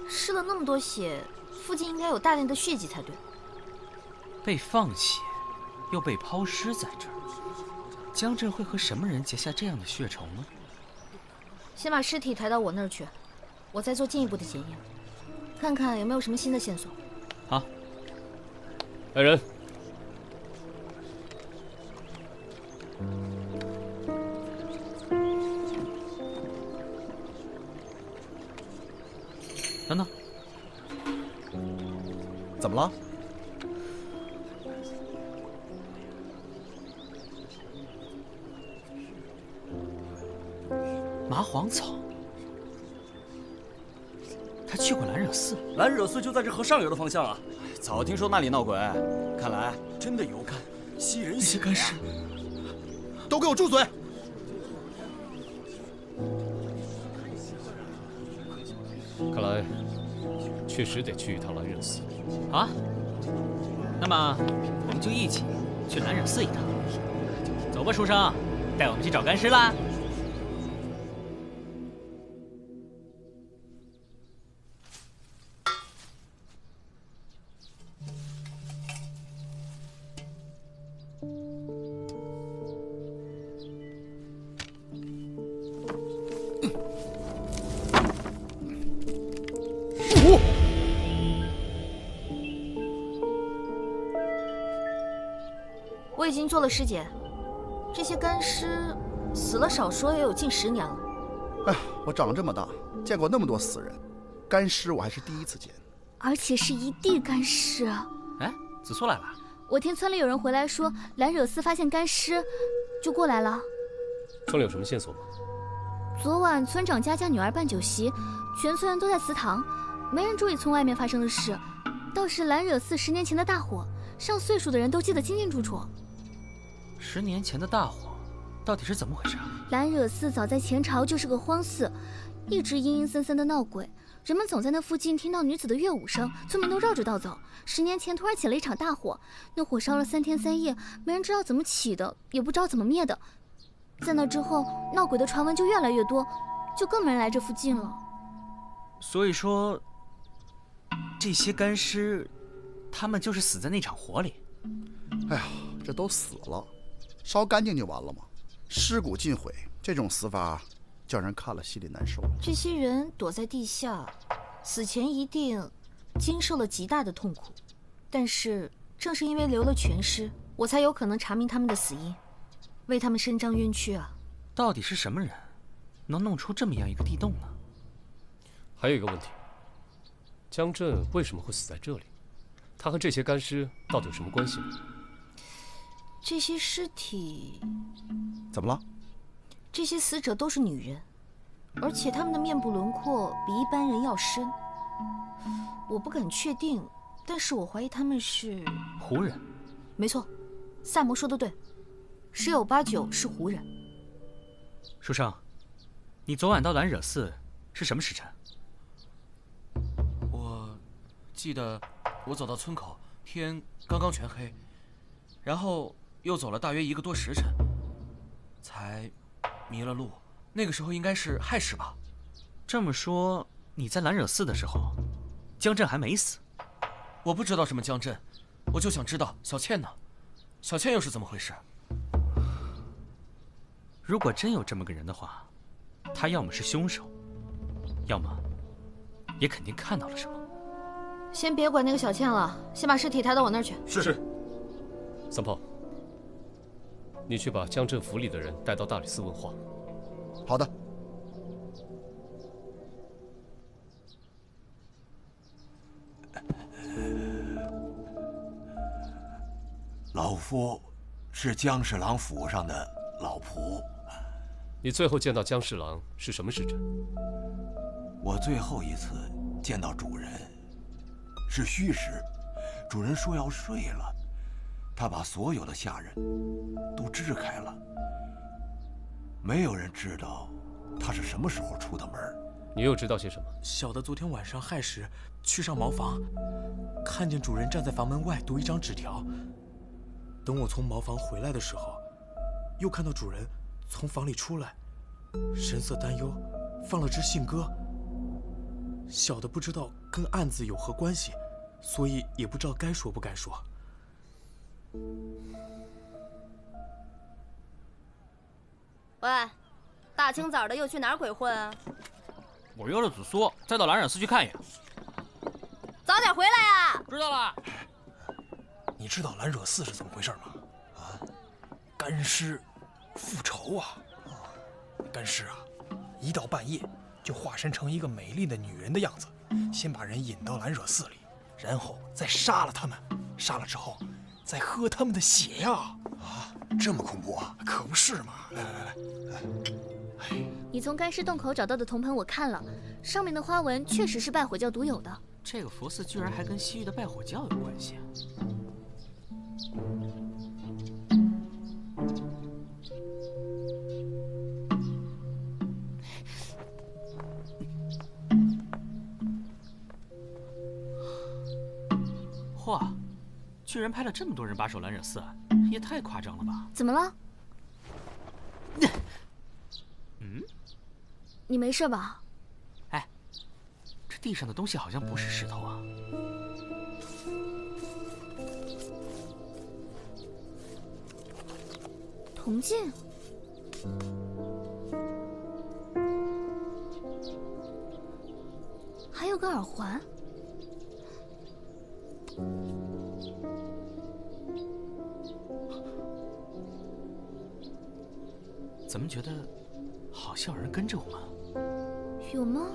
失了那么多血，附近应该有大量的血迹才对。被放血，又被抛尸在这儿，江震会和什么人结下这样的血仇呢？先把尸体抬到我那儿去，我再做进一步的检验，看看有没有什么新的线索。好。来人。等等，怎么了？麻黄草，他去过蓝惹寺。蓝惹寺就在这河上游的方向啊！早听说那里闹鬼，看来真的有干吸人血。那些干尸，都给我住嘴！看来确实得去一趟蓝惹寺。好啊，那么我们就一起去蓝惹寺一趟。走吧，书生，带我们去找干尸啦！我已经做了尸检，这些干尸死了少说也有近10年了。哎呀，我长这么大见过那么多死人，干尸我还是第一次见。而且是一地干尸。哎，子苏来了。我听村里有人回来说蓝惹寺发现干尸，就过来了。村里有什么线索吗？昨晚村长家女儿办酒席，全村人都在祠堂，没人注意村外面发生的事。倒是蓝惹寺10年前的大火，上岁数的人都记得清清楚楚。10年前的大火，到底是怎么回事啊？蓝惹寺早在前朝就是个荒寺，一直阴阴森森的闹鬼，人们总在那附近听到女子的乐舞声，村民都绕着道走。10年前突然起了一场大火，那火烧了3天3夜，没人知道怎么起的，也不知道怎么灭的。在那之后，闹鬼的传闻就越来越多，就更没人来这附近了。所以说，这些干尸，他们就是死在那场火里。哎呀，这都死了，烧干净就完了吗？尸骨尽毁，这种死法叫人看了心里难受。这些人躲在地下，死前一定经受了极大的痛苦。但是正是因为留了全尸，我才有可能查明他们的死因，为他们伸张冤屈啊！到底是什么人，能弄出这么样一个地洞呢？还有一个问题，江震为什么会死在这里？他和这些干尸到底有什么关系呢？这些尸体怎么了？这些死者都是女人，而且她们的面部轮廓比一般人要深。我不敢确定，但是我怀疑她们是胡人。没错，萨摩说的对，10有8九是胡人。书生，你昨晚到蓝惹寺是什么时辰？我记得我走到村口，天刚刚全黑，然后又走了大约1个多时辰，才迷了路。那个时候应该是亥时吧？这么说，你在蓝惹寺的时候，江震还没死？我不知道什么江震，我就想知道小倩呢？小倩又是怎么回事？如果真有这么个人的话，他要么是凶手，要么也肯定看到了什么。先别管那个小倩了，先把尸体抬到我那儿去。是。三炮，你去把江镇府里的人带到大理寺问话。好的。老夫是江侍郎府上的老仆。你最后见到江侍郎是什么时辰？我最后一次见到主人是戌时，主人说要睡了，他把所有的下人都支开了，没有人知道他是什么时候出的门。你又知道些什么？小的昨天晚上亥时去上茅房，看见主人站在房门外读一张纸条。等我从茅房回来的时候，又看到主人从房里出来，神色担忧，放了支信鸽。小的不知道跟案子有何关系，所以也不知道该说不该说。喂，大清早的又去哪儿鬼混啊？我约了子苏，再到蓝染寺去看一眼。早点回来呀！知道了。你知道蓝惹寺是怎么回事吗？啊，干尸复仇啊！干尸啊，一到半夜就化身成一个美丽的女人的样子，先把人引到蓝惹寺里，然后再杀了他们。杀了之后，再喝他们的血呀！啊，这么恐怖啊？可不是嘛！来。你从干尸洞口找到的铜盆我看了，上面的花纹确实是拜火教独有的。这个佛寺居然还跟西域的拜火教有关系啊！嚯，居然拍了这么多人把守蓝惹寺，也太夸张了吧？怎么了？你没事吧？哎，这地上的东西好像不是石头啊。铜镜。还有个耳环。怎么觉得好像有人跟着我们？有吗？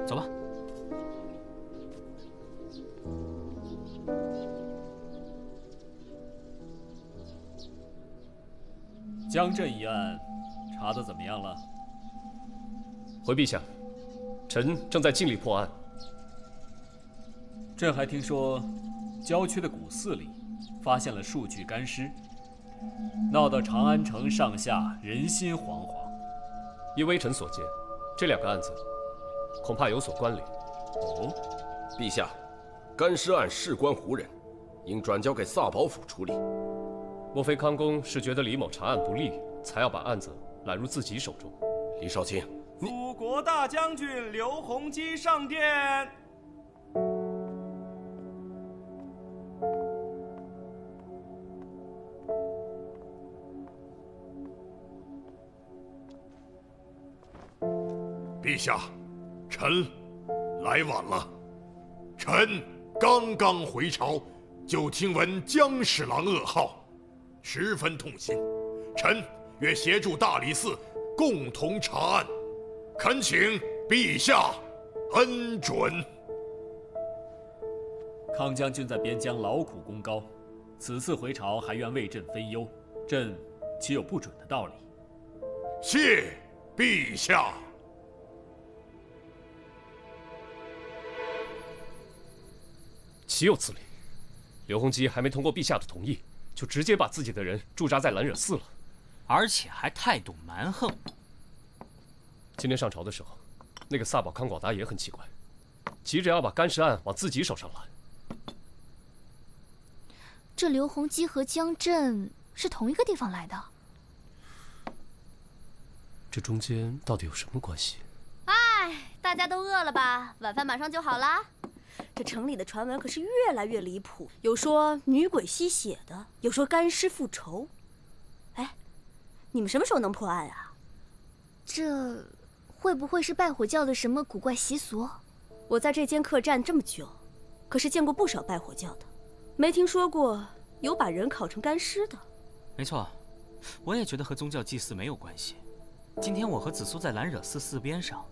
走吧。江镇一案查得怎么样了？回陛下，臣正在尽力破案。朕还听说，郊区的古寺里发现了数具干尸，闹得长安城上下人心惶惶。依微臣所见，这两个案子恐怕有所关联。哦，陛下，干尸案事关胡人，应转交给萨保府处理。莫非康公是觉得李某查案不力，才要把案子揽入自己手中？李少卿，辅国大将军刘洪基上殿。陛下，臣来晚了。臣刚刚回朝，就听闻江侍郎噩耗，十分痛心。臣愿协助大理寺共同查案，恳请陛下恩准。康将军在边疆劳苦功高，此次回朝还愿为朕分忧，朕岂有不准的道理？谢陛下。岂有此理！刘洪基还没通过陛下的同意，就直接把自己的人驻扎在蓝惹寺了，而且还态度蛮横。今天上朝的时候，那个萨保康广达也很奇怪，急着要把干尸案往自己手上揽。这刘洪基和江镇是同一个地方来的，这中间到底有什么关系？哎，大家都饿了吧？晚饭马上就好啦。这城里的传闻可是越来越离谱，有说女鬼吸血的，有说干尸复仇。哎，你们什么时候能破案啊？这会不会是拜火教的什么古怪习俗？我在这间客栈这么久，可是见过不少拜火教的，没听说过有把人烤成干尸的。没错，我也觉得和宗教祭祀没有关系。今天我和紫苏在蓝惹寺寺边上，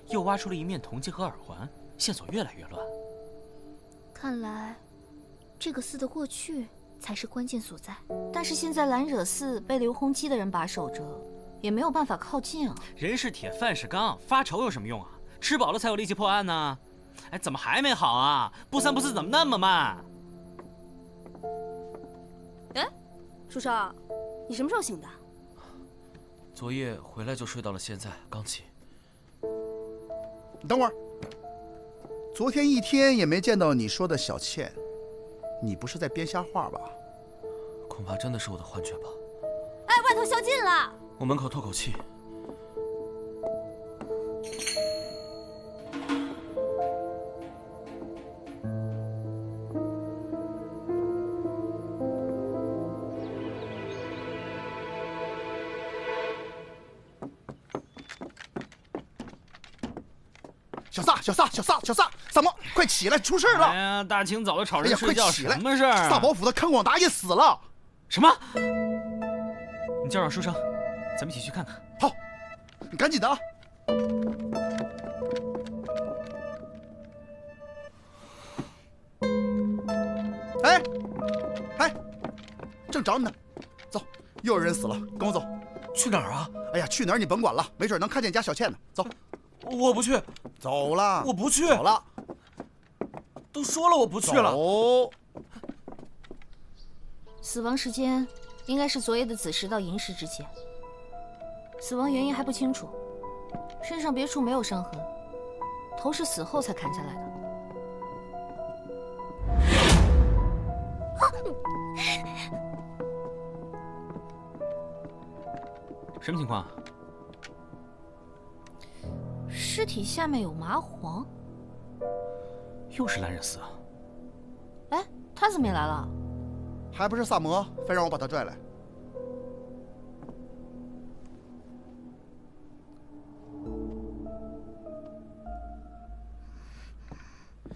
又挖出了一面铜镜和耳环，线索越来越乱。看来，这个寺的过去才是关键所在。但是现在兰惹寺被刘洪基的人把守着，也没有办法靠近啊。人是铁，饭是钢，发愁有什么用啊？吃饱了才有力气破案呢。哎，怎么还没好啊？不三不四，怎么那么慢？哎，书生，你什么时候醒的？昨夜回来就睡到了现在，刚起。你等会儿，昨天一天也没见到你说的小倩，你不是在编瞎话吧？恐怕真的是我的幻觉吧。哎，外头宵禁了。我门口透口气。小撒，怎么？快起来，出事了！哎呀，大清早的吵人睡觉，快起来！什么事儿？萨宝府的康广达也死了。什么？你叫上书生，咱们一起去看看。好，你赶紧的啊！哎，正找你呢。走，又有人死了，跟我走。去哪儿啊？哎呀，去哪儿你甭管了，没准能看见家小倩呢。走。我不去，走了。我不去，走了。都说了我不去了。走。死亡时间应该是昨夜的子时到寅时之间，死亡原因还不清楚，身上别处没有伤痕，头是死后才砍下来的。什么情况？尸体下面有麻黄，又是兰惹寺。哎，他怎么也来了？还不是萨摩非让我把他拽来。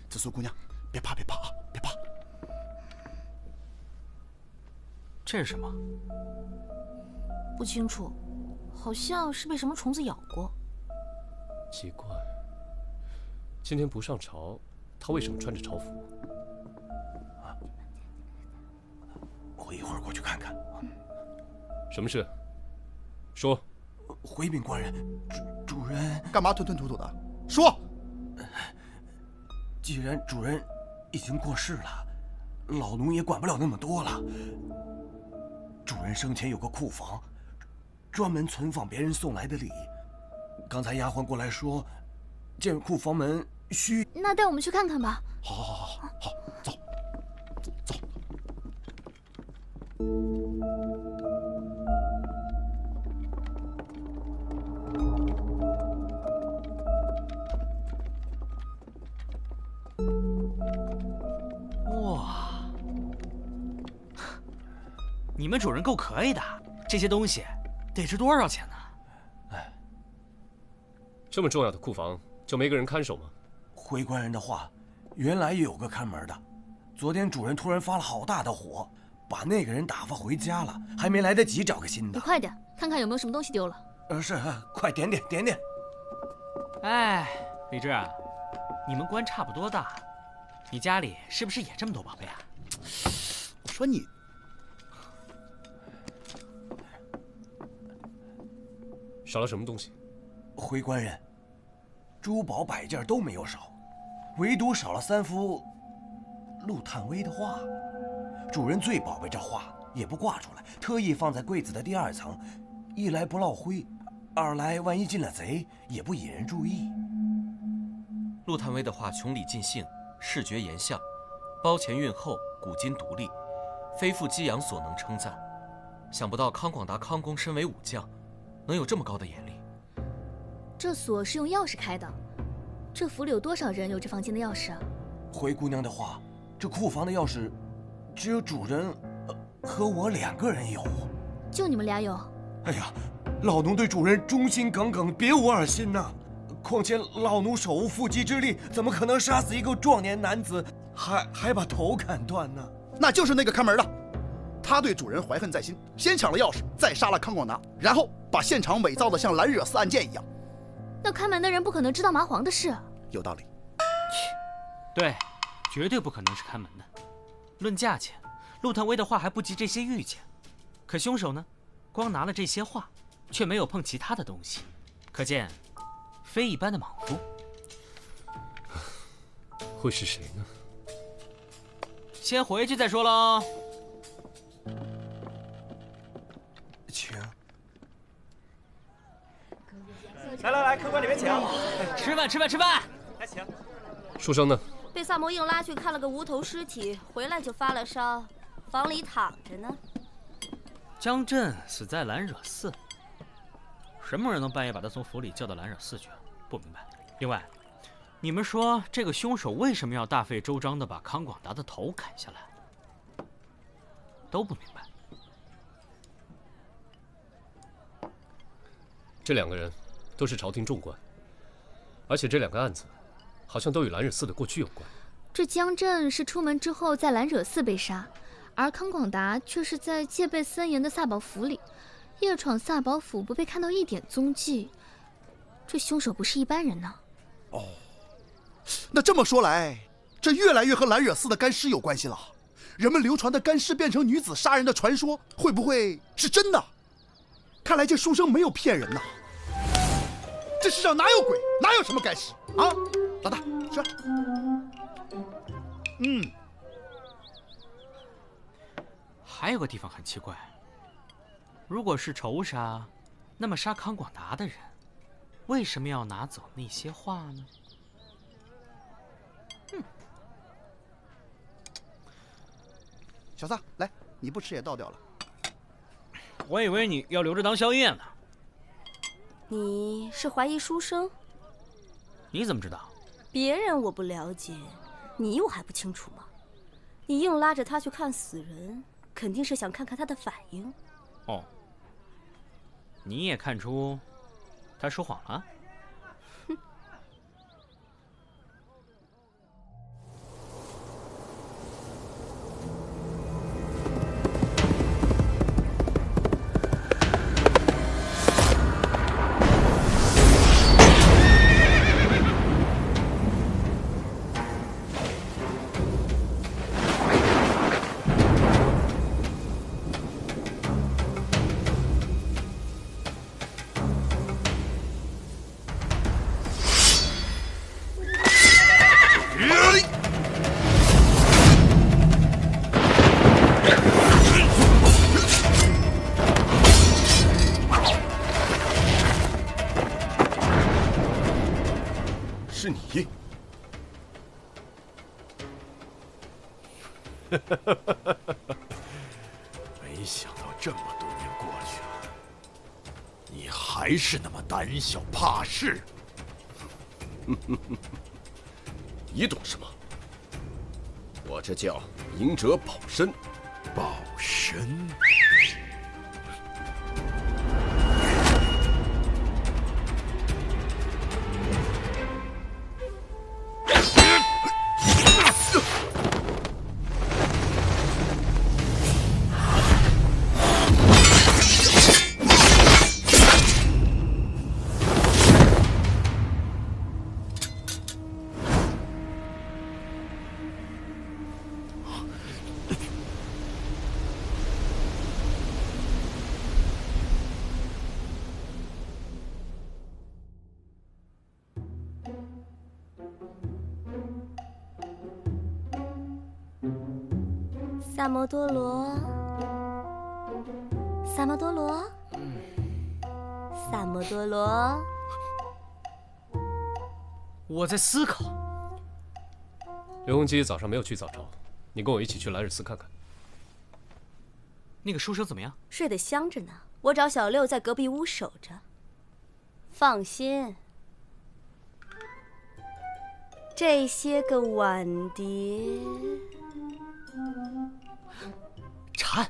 紫苏姑娘，别怕啊，别怕。这是什么？不清楚，好像是被什么虫子咬过。奇怪，今天不上朝，他为什么穿着朝服？我一会儿过去看看。什么事？说。回禀官人，主人干嘛吞吞吐吐的？说。既然主人已经过世了，老奴也管不了那么多了。主人生前有个库房，专门存放别人送来的礼。刚才丫鬟过来说，见库房门虚。那带我们去看看吧。好，走。哇，你们主人够可以的，这些东西得值多少钱呢？这么重要的库房，就没个人看守吗？回官人的话，原来有个看门的，昨天主人突然发了好大的火，把那个人打发回家了，还没来得及找个新的。你快点，看看有没有什么东西丢了。是，快点点。哎，李治，你们官差不多大，你家里是不是也这么多宝贝啊？我说你，少了什么东西？回官人，珠宝摆件都没有少，唯独少了3幅陆探微的画。主人最宝贝这画，也不挂出来，特意放在柜子的第2层，一来不落灰，二来万一进了贼，也不引人注意。陆探微的画穷理尽兴，视觉严象，包前蕴厚，古今独立，非复激扬所能称赞。想不到康广达康公身为武将，能有这么高的眼力。这锁是用钥匙开的，这府里有多少人有这房间的钥匙啊？回姑娘的话，这库房的钥匙，只有主人和我2个人有。就你们俩有？哎呀，老奴对主人忠心耿耿，别无二心呐。况且老奴手无缚鸡之力，怎么可能杀死一个壮年男子，还把头砍断呢？那就是那个看门的，他对主人怀恨在心，先抢了钥匙，再杀了康广达，然后把现场伪造的像兰惹寺案件一样。那看门的人不可能知道麻黄的事。有道理。对，绝对不可能是看门的。论价钱，陆探微的画还不及这些玉钱，可凶手呢，光拿了这些画，却没有碰其他的东西，可见非一般的莽夫。会是谁呢？先回去再说喽。请。来，客官里面请。吃饭。来，请。书生呢？被萨摩硬拉去看了个无头尸体，回来就发了烧，房里躺着呢。江震死在兰惹寺，什么人能半夜把他从府里叫到兰惹寺去啊？不明白。另外，你们说这个凶手为什么要大费周章地把康广达的头砍下来？都不明白。这2个人都是朝廷重官，而且这2个案子好像都与兰惹寺的过去有关。这江震是出门之后在兰惹寺被杀，而康广达却是在戒备森严的萨宝府里，夜闯萨宝府不被看到一点踪迹。这凶手不是一般人呢。哦，那这么说来，这越来越和兰惹寺的干尸有关系了。人们流传的干尸变成女子杀人的传说，会不会是真的？看来这书生没有骗人呐。这世上哪有鬼，哪有什么干尸啊？老大，吃。还有个地方很奇怪，如果是仇杀，那么杀康广达的人，为什么要拿走那些画呢？小撒，来，你不吃也倒掉了。我以为你要留着当宵夜呢。你是怀疑书生？你怎么知道？别人我不了解，你我还不清楚吗？你硬拉着他去看死人，肯定是想看看他的反应。哦，你也看出他说谎了？是你？没想到这么多年过去了，你还是那么胆小怕事。你懂什么？我这叫赢者保身。保身？萨摩多罗，萨摩多罗，萨摩多罗。我在思考。刘洪基早上没有去早朝，你跟我一起去兰惹寺看看。那个书生怎么样？睡得香着呢，我找小六在隔壁屋守着。放心，这些个碗碟。禅。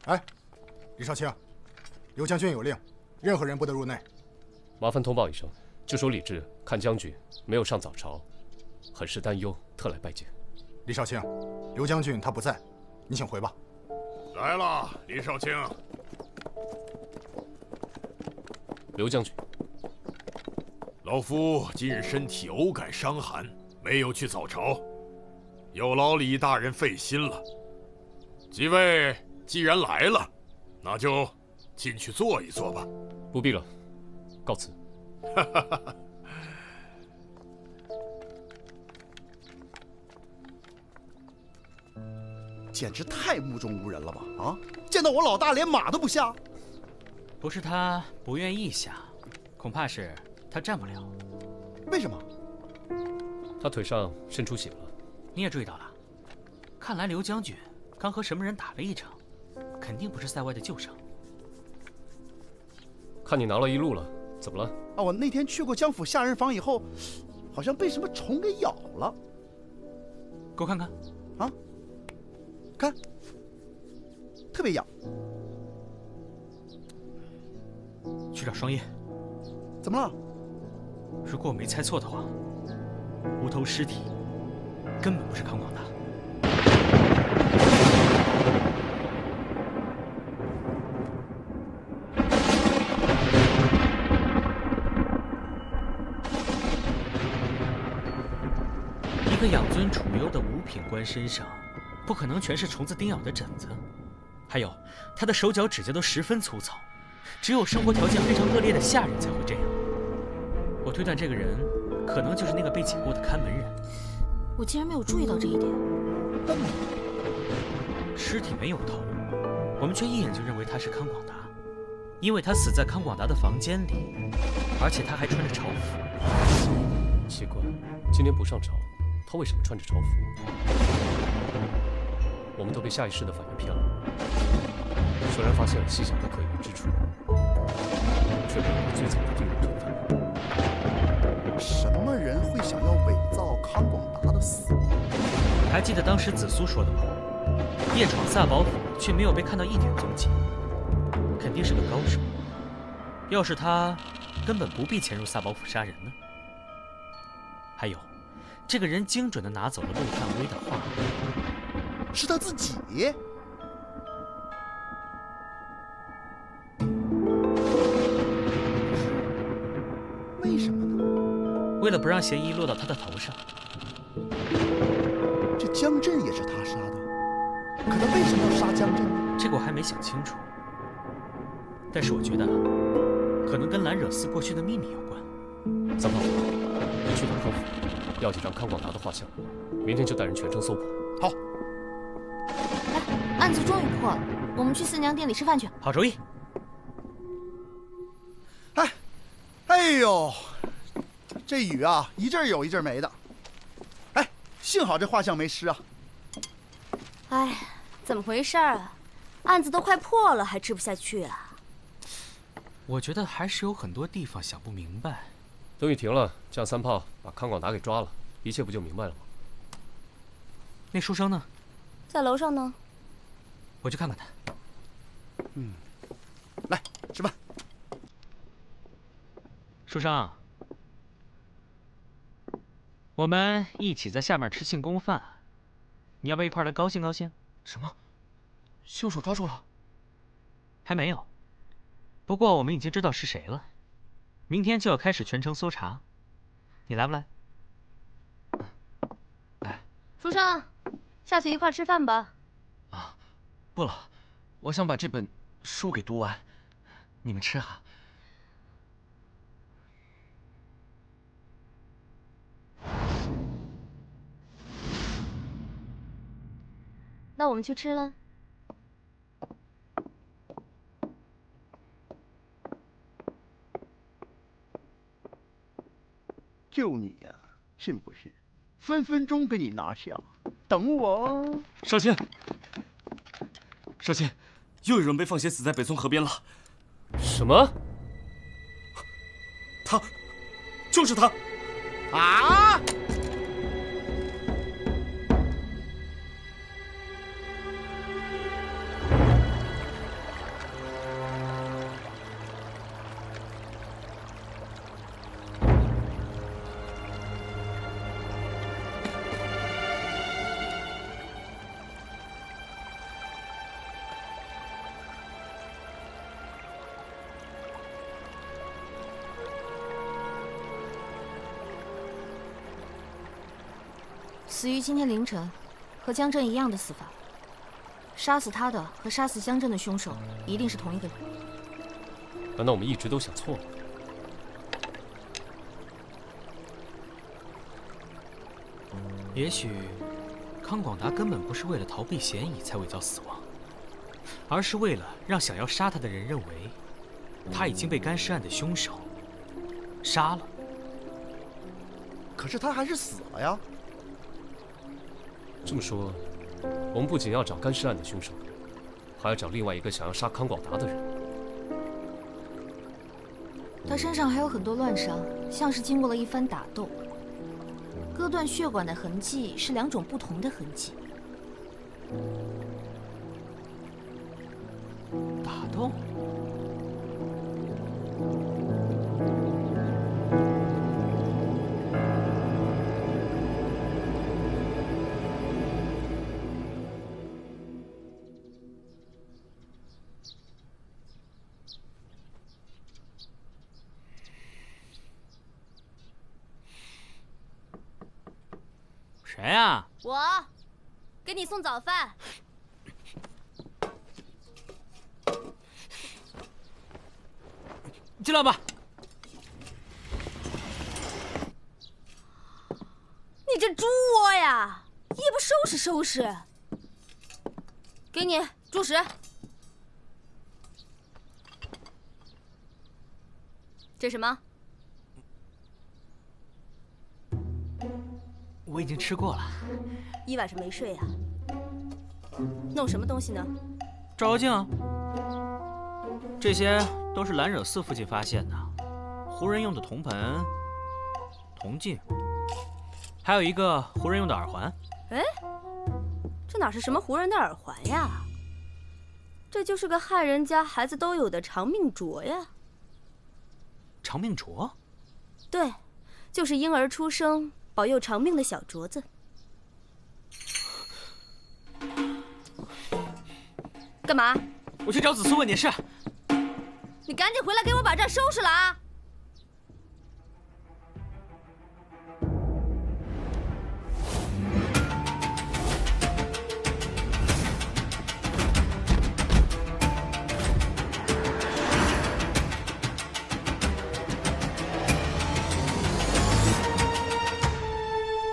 哎，李少卿，刘将军有令，任何人不得入内。麻烦通报一声，就说李治看将军没有上早朝，很是担忧，特来拜见。李少卿，刘将军他不在，你请回吧。来了，李少卿。刘将军，老夫今日身体偶感伤寒，没有去早朝。有劳李大人费心了。几位既然来了，那就进去坐一坐吧。不必了，告辞。简直太目中无人了吧！啊，见到我老大连马都不下。不是他不愿意下，恐怕是他站不了。为什么？他腿上渗出血了。你也注意到了？看来刘将军刚和什么人打了一场，肯定不是塞外的旧伤。看你挠了一路了，怎么了？啊，我那天去过江府下人房以后，好像被什么虫给咬了。给我看看。啊，看，特别痒。去找双叶。怎么了？如果我没猜错的话，无头尸体根本不是康广达。一个养尊处优的五品官身上，不可能全是虫子叮咬的疹子。还有，他的手脚指甲都十分粗糙，只有生活条件非常恶劣的下人才会这样。我推断这个人可能就是那个被解雇的看门人。我竟然没有注意到这一点。尸体没有头，我们却一眼就认为他是康广达，因为他死在康广达的房间里，而且他还穿着朝服。奇怪，今天不上朝，他为什么穿着朝服？我们都被下意识的反应骗了。虽然发现了细小的可疑之处，却没有最早的定论推翻。什么人会想要伪造康广达的死？还记得当时紫苏说的吗？夜闯萨宝府却没有被看到一点踪迹，肯定是个高手。要是他，根本不必潜入萨宝府杀人呢。还有，这个人精准地拿走了陆探微的画，是他自己。为什么呢？为了不让嫌疑落到他的头上。这江震也是他杀的，可他为什么要杀江震呢？这个我还没想清楚。但是我觉得，可能跟蓝惹寺过去的秘密有关。三炮，你去趟康府，要几张康广达的画像，明天就带人全城搜捕。好。案子终于破了，我们去四娘店里吃饭去。好主意。哎呦，这雨啊，一阵有一阵没的。哎，幸好这画像没湿啊。哎，怎么回事啊？案子都快破了，还吃不下去啊？我觉得还是有很多地方想不明白。等雨停了，叫三炮把康广达给抓了，一切不就明白了吗？那书生呢？在楼上呢。我去看看他。来吃饭。书生，我们一起在下面吃庆功饭，你要不要一块来高兴高兴？什么？凶手抓住了？还没有，不过我们已经知道是谁了，明天就要开始全城搜查，你来不来？来。书生，下去一块吃饭吧。啊，不了，我想把这本书给读完，你们吃哈。那我们去吃了。就你呀，信不信？分分钟给你拿下！等我哦。少卿，少卿，又有人被放血死在北宋河边了。什么？他，就是他！啊！死于今天凌晨，和江震一样的死法。杀死他的和杀死江震的凶手一定是同一个人。难道我们一直都想错了？也许康广达根本不是为了逃避嫌疑才伪造死亡，而是为了让想要杀他的人认为他已经被干尸案的凶手杀了。可是他还是死了呀。这么说，我们不仅要找干尸案的凶手，还要找另外一个想要杀康广达的人。他身上还有很多乱伤，像是经过了一番打斗。割断血管的痕迹是2种不同的痕迹。打斗？谁呀？我，给你送早饭。进来吧。你这猪窝呀，也不收拾收拾。给你猪食。这什么？我已经吃过了。一晚上没睡呀？弄什么东西呢？照妖镜啊。这些都是兰惹寺附近发现的，胡人用的铜盆、铜镜，还有一个胡人用的耳环。哎，这哪是什么胡人的耳环呀？这就是个汉人家孩子都有的长命镯呀。长命镯？对，就是婴儿出生保佑长命的小镯子。干嘛？我去找子苏问点事。你赶紧回来给我把这儿收拾了啊！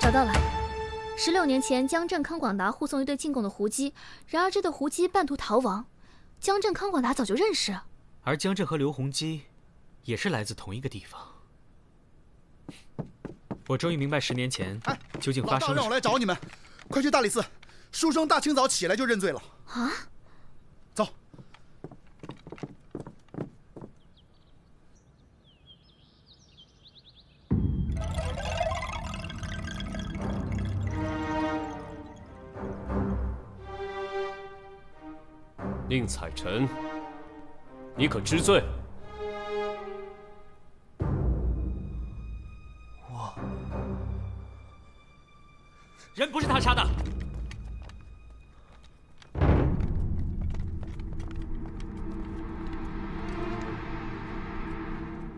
找到了。16年前，江震、康广达护送一对进贡的胡姬，然而这对胡姬半途逃亡，江震、康广达早就认识。而江震和刘洪基也是来自同一个地方。我终于明白10年前究竟发生了什么。老大让我来找你们，快去大理寺。书生大清早起来就认罪了。啊！走。宁采臣，你可知罪？人不是他杀的。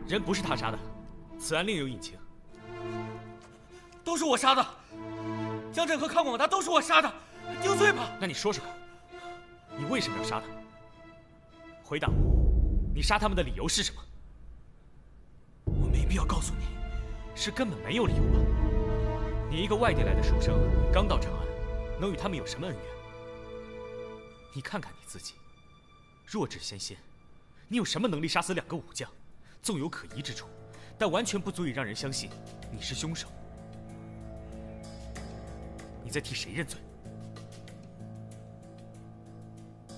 人不是他杀的，此案另有隐情。都是我杀的，江震和康广达都是我杀的，定罪吧。那你说说看，你为什么要杀他？回答我，你杀他们的理由是什么？我没必要告诉你，是根本没有理由啊。你一个外地来的书生，刚到长安，能与他们有什么恩怨？你看看你自己，弱智仙仙，你有什么能力杀死2个武将？纵有可疑之处，但完全不足以让人相信你是凶手。你在替谁认罪？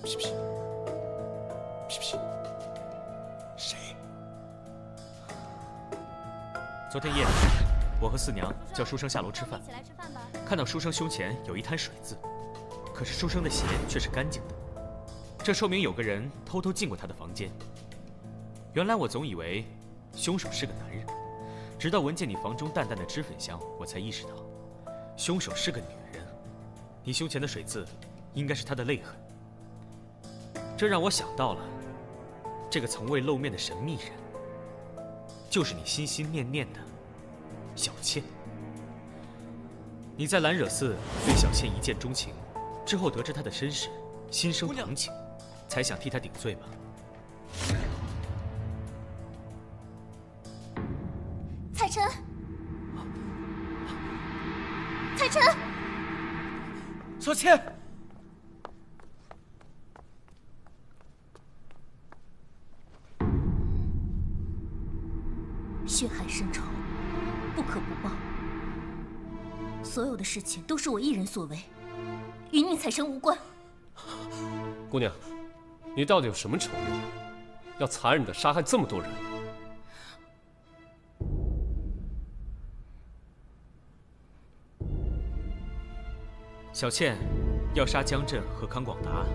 屁屁屁屁，谁？昨天夜里，我和四娘叫书生下楼吃饭，看到书生胸前有一滩水渍，可是书生的鞋却是干净的，这说明有个人偷偷进过他的房间。原来我总以为凶手是个男人，直到闻见你房中淡淡的脂粉香，我才意识到凶手是个女人。你胸前的水渍应该是她的泪痕，这让我想到了这个从未露面的神秘人，就是你心心念念的小倩。你在兰惹寺对小倩一见钟情，之后得知她的身世，心生同情，才想替她顶罪吗？彩晨，彩晨，小倩，血海深仇，不可不报。所有的事情都是我一人所为，与宁采臣无关。姑娘，你到底有什么仇怨，要残忍地杀害这么多人？小倩要杀江震和康广达，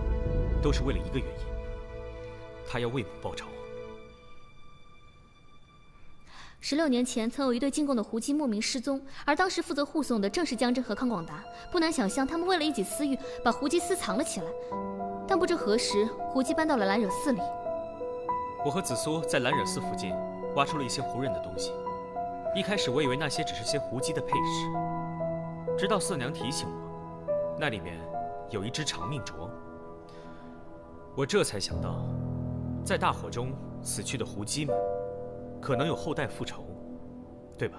都是为了一个原因，她要为母报仇。16年前，曾有一对进贡的胡姬莫名失踪，而当时负责护送的正是江震和康广达。不难想象，他们为了一己私欲，把胡姬私藏了起来。但不知何时，胡姬搬到了兰惹寺里。我和紫苏在兰惹寺附近挖出了一些胡人的东西。一开始我以为那些只是些胡姬的配饰，直到色娘提醒我，那里面有一只长命镯。我这才想到，在大火中死去的胡姬们，可能有后代复仇，对吧？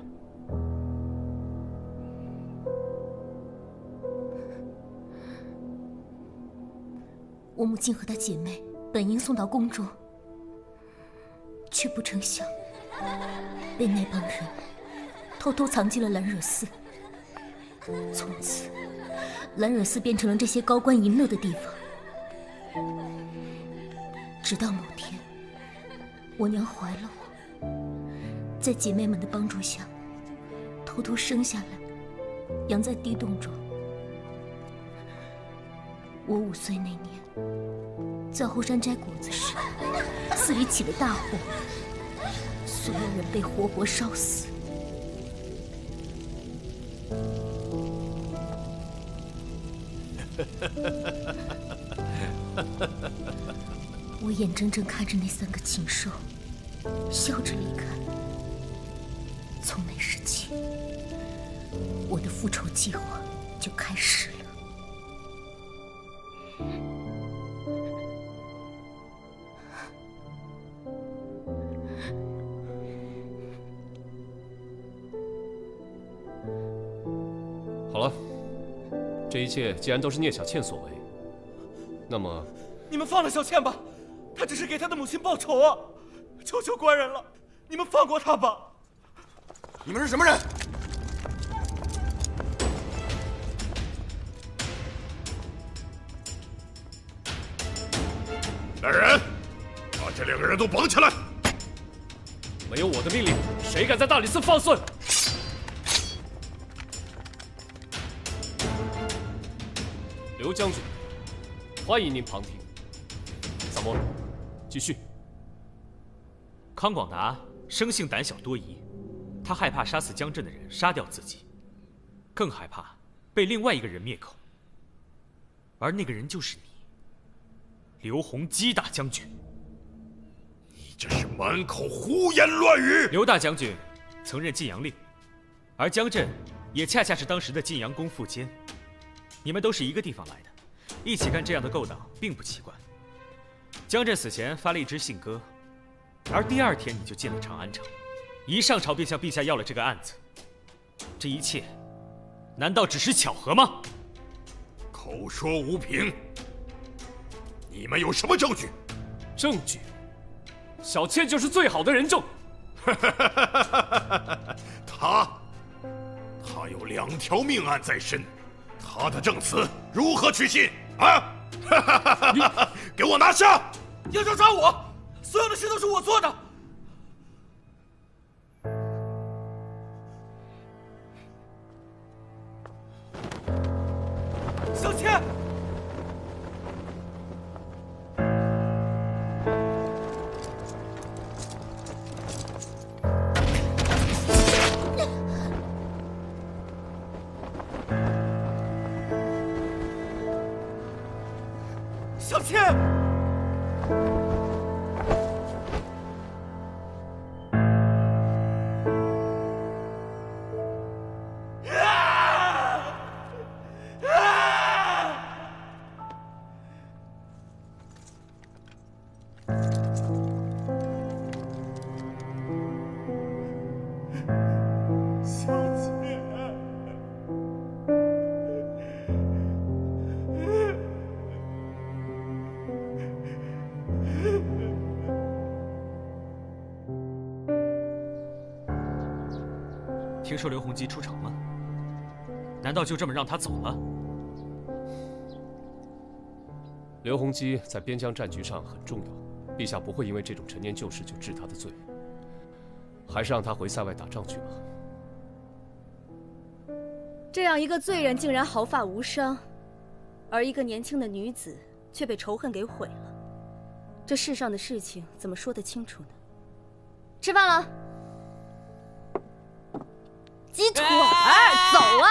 我母亲和她姐妹本应送到宫中，却不成想被那帮人偷偷藏进了兰惹寺。从此，兰惹寺变成了这些高官淫乐的地方。直到某天，我娘怀了我，在姐妹们的帮助下，偷偷生下来，养在地洞中。我5岁那年，在后山摘果子时，寺里起了大火，所有人被活活烧死。我眼睁睁看着那3个禽兽笑着离开。从那时起，我的复仇计划就开始了。好了，这一切既然都是聂小倩所为，那么你们放了小倩吧，她只是给她的母亲报仇啊！求求官人了，你们放过她吧！你们是什么人？来人，把这2个人都绑起来！没有我的命令，谁敢在大理寺放肆？刘将军，欢迎您旁听。萨摩，继续。康广达生性胆小多疑，他害怕杀死江震的人杀掉自己，更害怕被另外一个人灭口，而那个人就是你，刘洪基大将军。你这是满口胡言乱语！刘大将军曾任晋阳令，而江震也恰恰是当时的晋阳公副监。你们都是一个地方来的，一起干这样的勾当并不奇怪。江震死前发了一支信鸽，而第2天你就进了长安城，一上朝便向陛下要了这个案子。这一切，难道只是巧合吗？口说无凭，你们有什么证据？证据？小倩就是最好的人证。他有2条命案在身，他的证词如何取信啊？给我拿下！要抓我，所有的事都是我做的。小倩，小倩。听说刘洪基出城了，难道就这么让他走了？刘洪基在边疆战局上很重要，陛下不会因为这种陈年旧事就治他的罪，还是让他回塞外打仗去吧。这样一个罪人竟然毫发无伤，而一个年轻的女子却被仇恨给毁了。这世上的事情怎么说得清楚呢？吃饭了。鸡腿儿，走啊！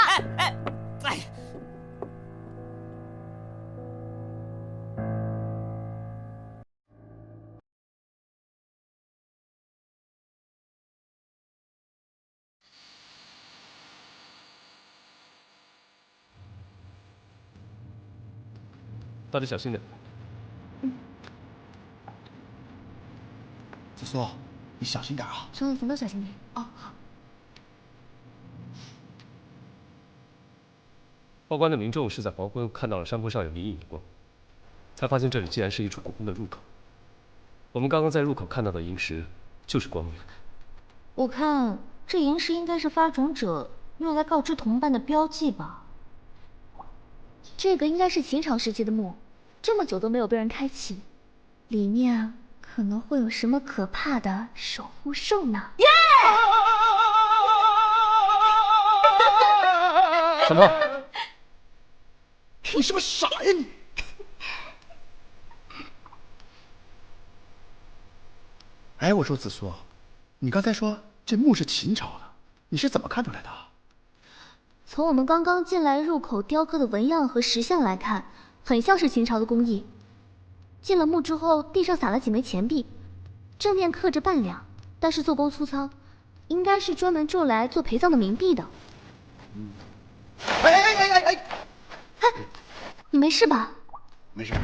大家小心点。子苏，你小心点啊！兄弟，咱都小心点啊！好。报关的民众是在黄昏看到了山坡上有隐隐的光，才发现这里竟然是一处古宫的入口。我们刚刚在入口看到的萤石就是光源。我看这萤石应该是发种者用来告知同伴的标记吧。这个应该是秦朝时期的墓，这么久都没有被人开启，里面可能会有什么可怕的守护兽呢？耶！小胖，你是不是傻呀你？哎，我说子苏，你刚才说这墓是秦朝的，你是怎么看出来的？从我们刚刚进来入口雕刻的纹样和石像来看，很像是秦朝的工艺。进了墓之后，地上撒了几枚钱币，正面刻着半两，但是做工粗糙，应该是专门用来做陪葬的冥币的。哎！你没事吧？没事。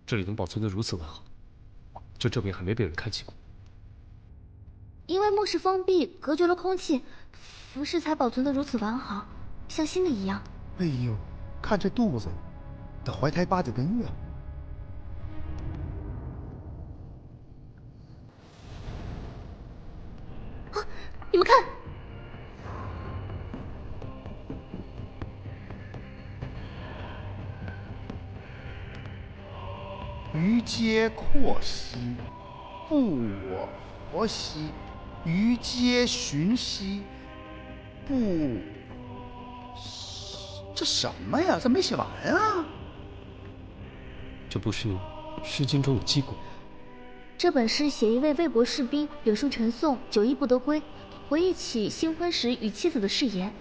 这里能保存得如此完好，就证明还没被人开启过。因为墓室封闭，隔绝了空气，服饰才保存得如此完好，像新的一样。哎呦，看这肚子，得怀胎8、9个月。啊，你们看！于阶阔兮，不我活兮；于阶循兮，不……这什么呀？这没写完啊！这不是《诗经》中的击鼓？这本诗写一位魏国士兵远戍陈宋，久役不得归，回忆起新婚时与妻子的誓言，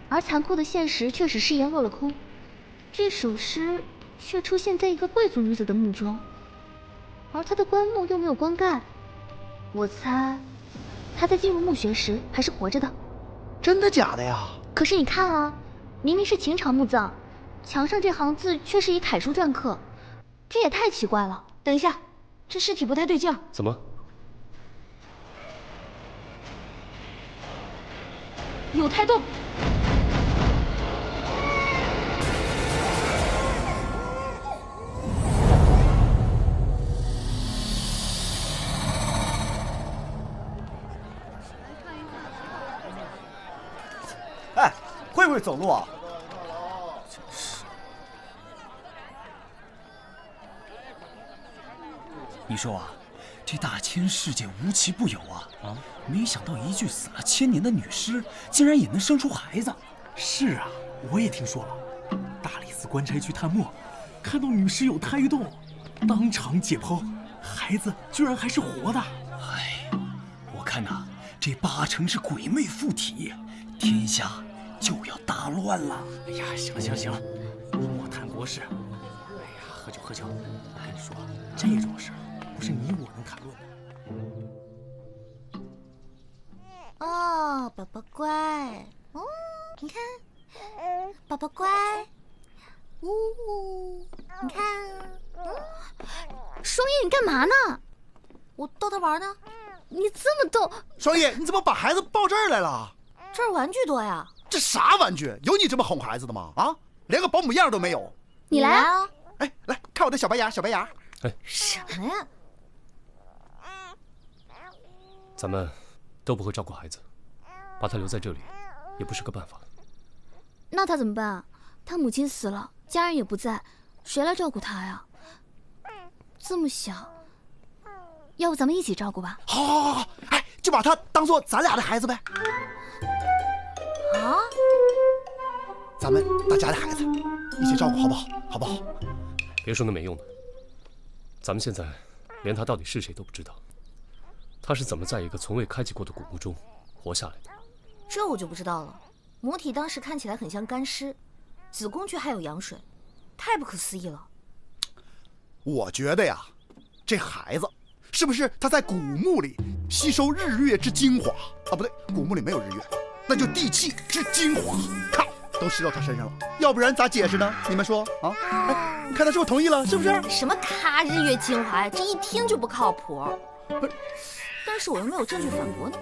而残酷的现实却使誓言落了空。这首诗却出现在一个贵族女子的墓中，而她的棺木又没有棺盖。我猜，她在进入墓穴时还是活着的。真的假的呀？可是你看啊，明明是秦朝墓葬，墙上这行字却是以楷书篆刻，这也太奇怪了。等一下，这尸体不太对劲。怎么？有胎动。哎，会不会走路啊？真是。你说啊，这大千世界无奇不有啊！没想到一具死了1000年的女尸，竟然也能生出孩子。是啊，我也听说了。大理寺官差去探墓，看到女尸有胎动，当场解剖，孩子居然还是活的。哎，我看呐，这8成是鬼魅附体，天下就要大乱了。哎呀，行了行了行了，莫谈国事。哎呀，喝酒喝酒。我跟你说，这种事不是你我能谈论的。哦，宝宝乖。哦，你看，宝宝乖。呜，你看。双叶，你干嘛呢？我逗他玩呢。你这么逗，双叶，你怎么把孩子抱这儿来了？这儿玩具多呀。这啥玩具？有你这么哄孩子的吗？啊，连个保姆样都没有。你来啊！哎，来看我的小白牙，小白牙。哎，什么呀？咱们都不会照顾孩子，把他留在这里，也不是个办法。那他怎么办？他母亲死了，家人也不在，谁来照顾他呀？这么小，要不咱们一起照顾吧？好，好，好，好，哎，就把他当做咱俩的孩子呗。啊？咱们大家的孩子一起照顾，好不好？好不好？别说那没用的，咱们现在连他到底是谁都不知道，他是怎么在一个从未开启过的古墓中活下来的？这我就不知道了。母体当时看起来很像干尸，子宫却还有羊水，太不可思议了。我觉得呀，这孩子是不是他在古墓里吸收日月之精华啊？不对，古墓里没有日月，那就地气之精华，靠，都吸到他身上了。要不然咋解释呢？你们说啊？哎，你看他是不是同意了？是不是？什么咔日月精华呀？这一听就不靠谱。但是我又没有证据反驳呢，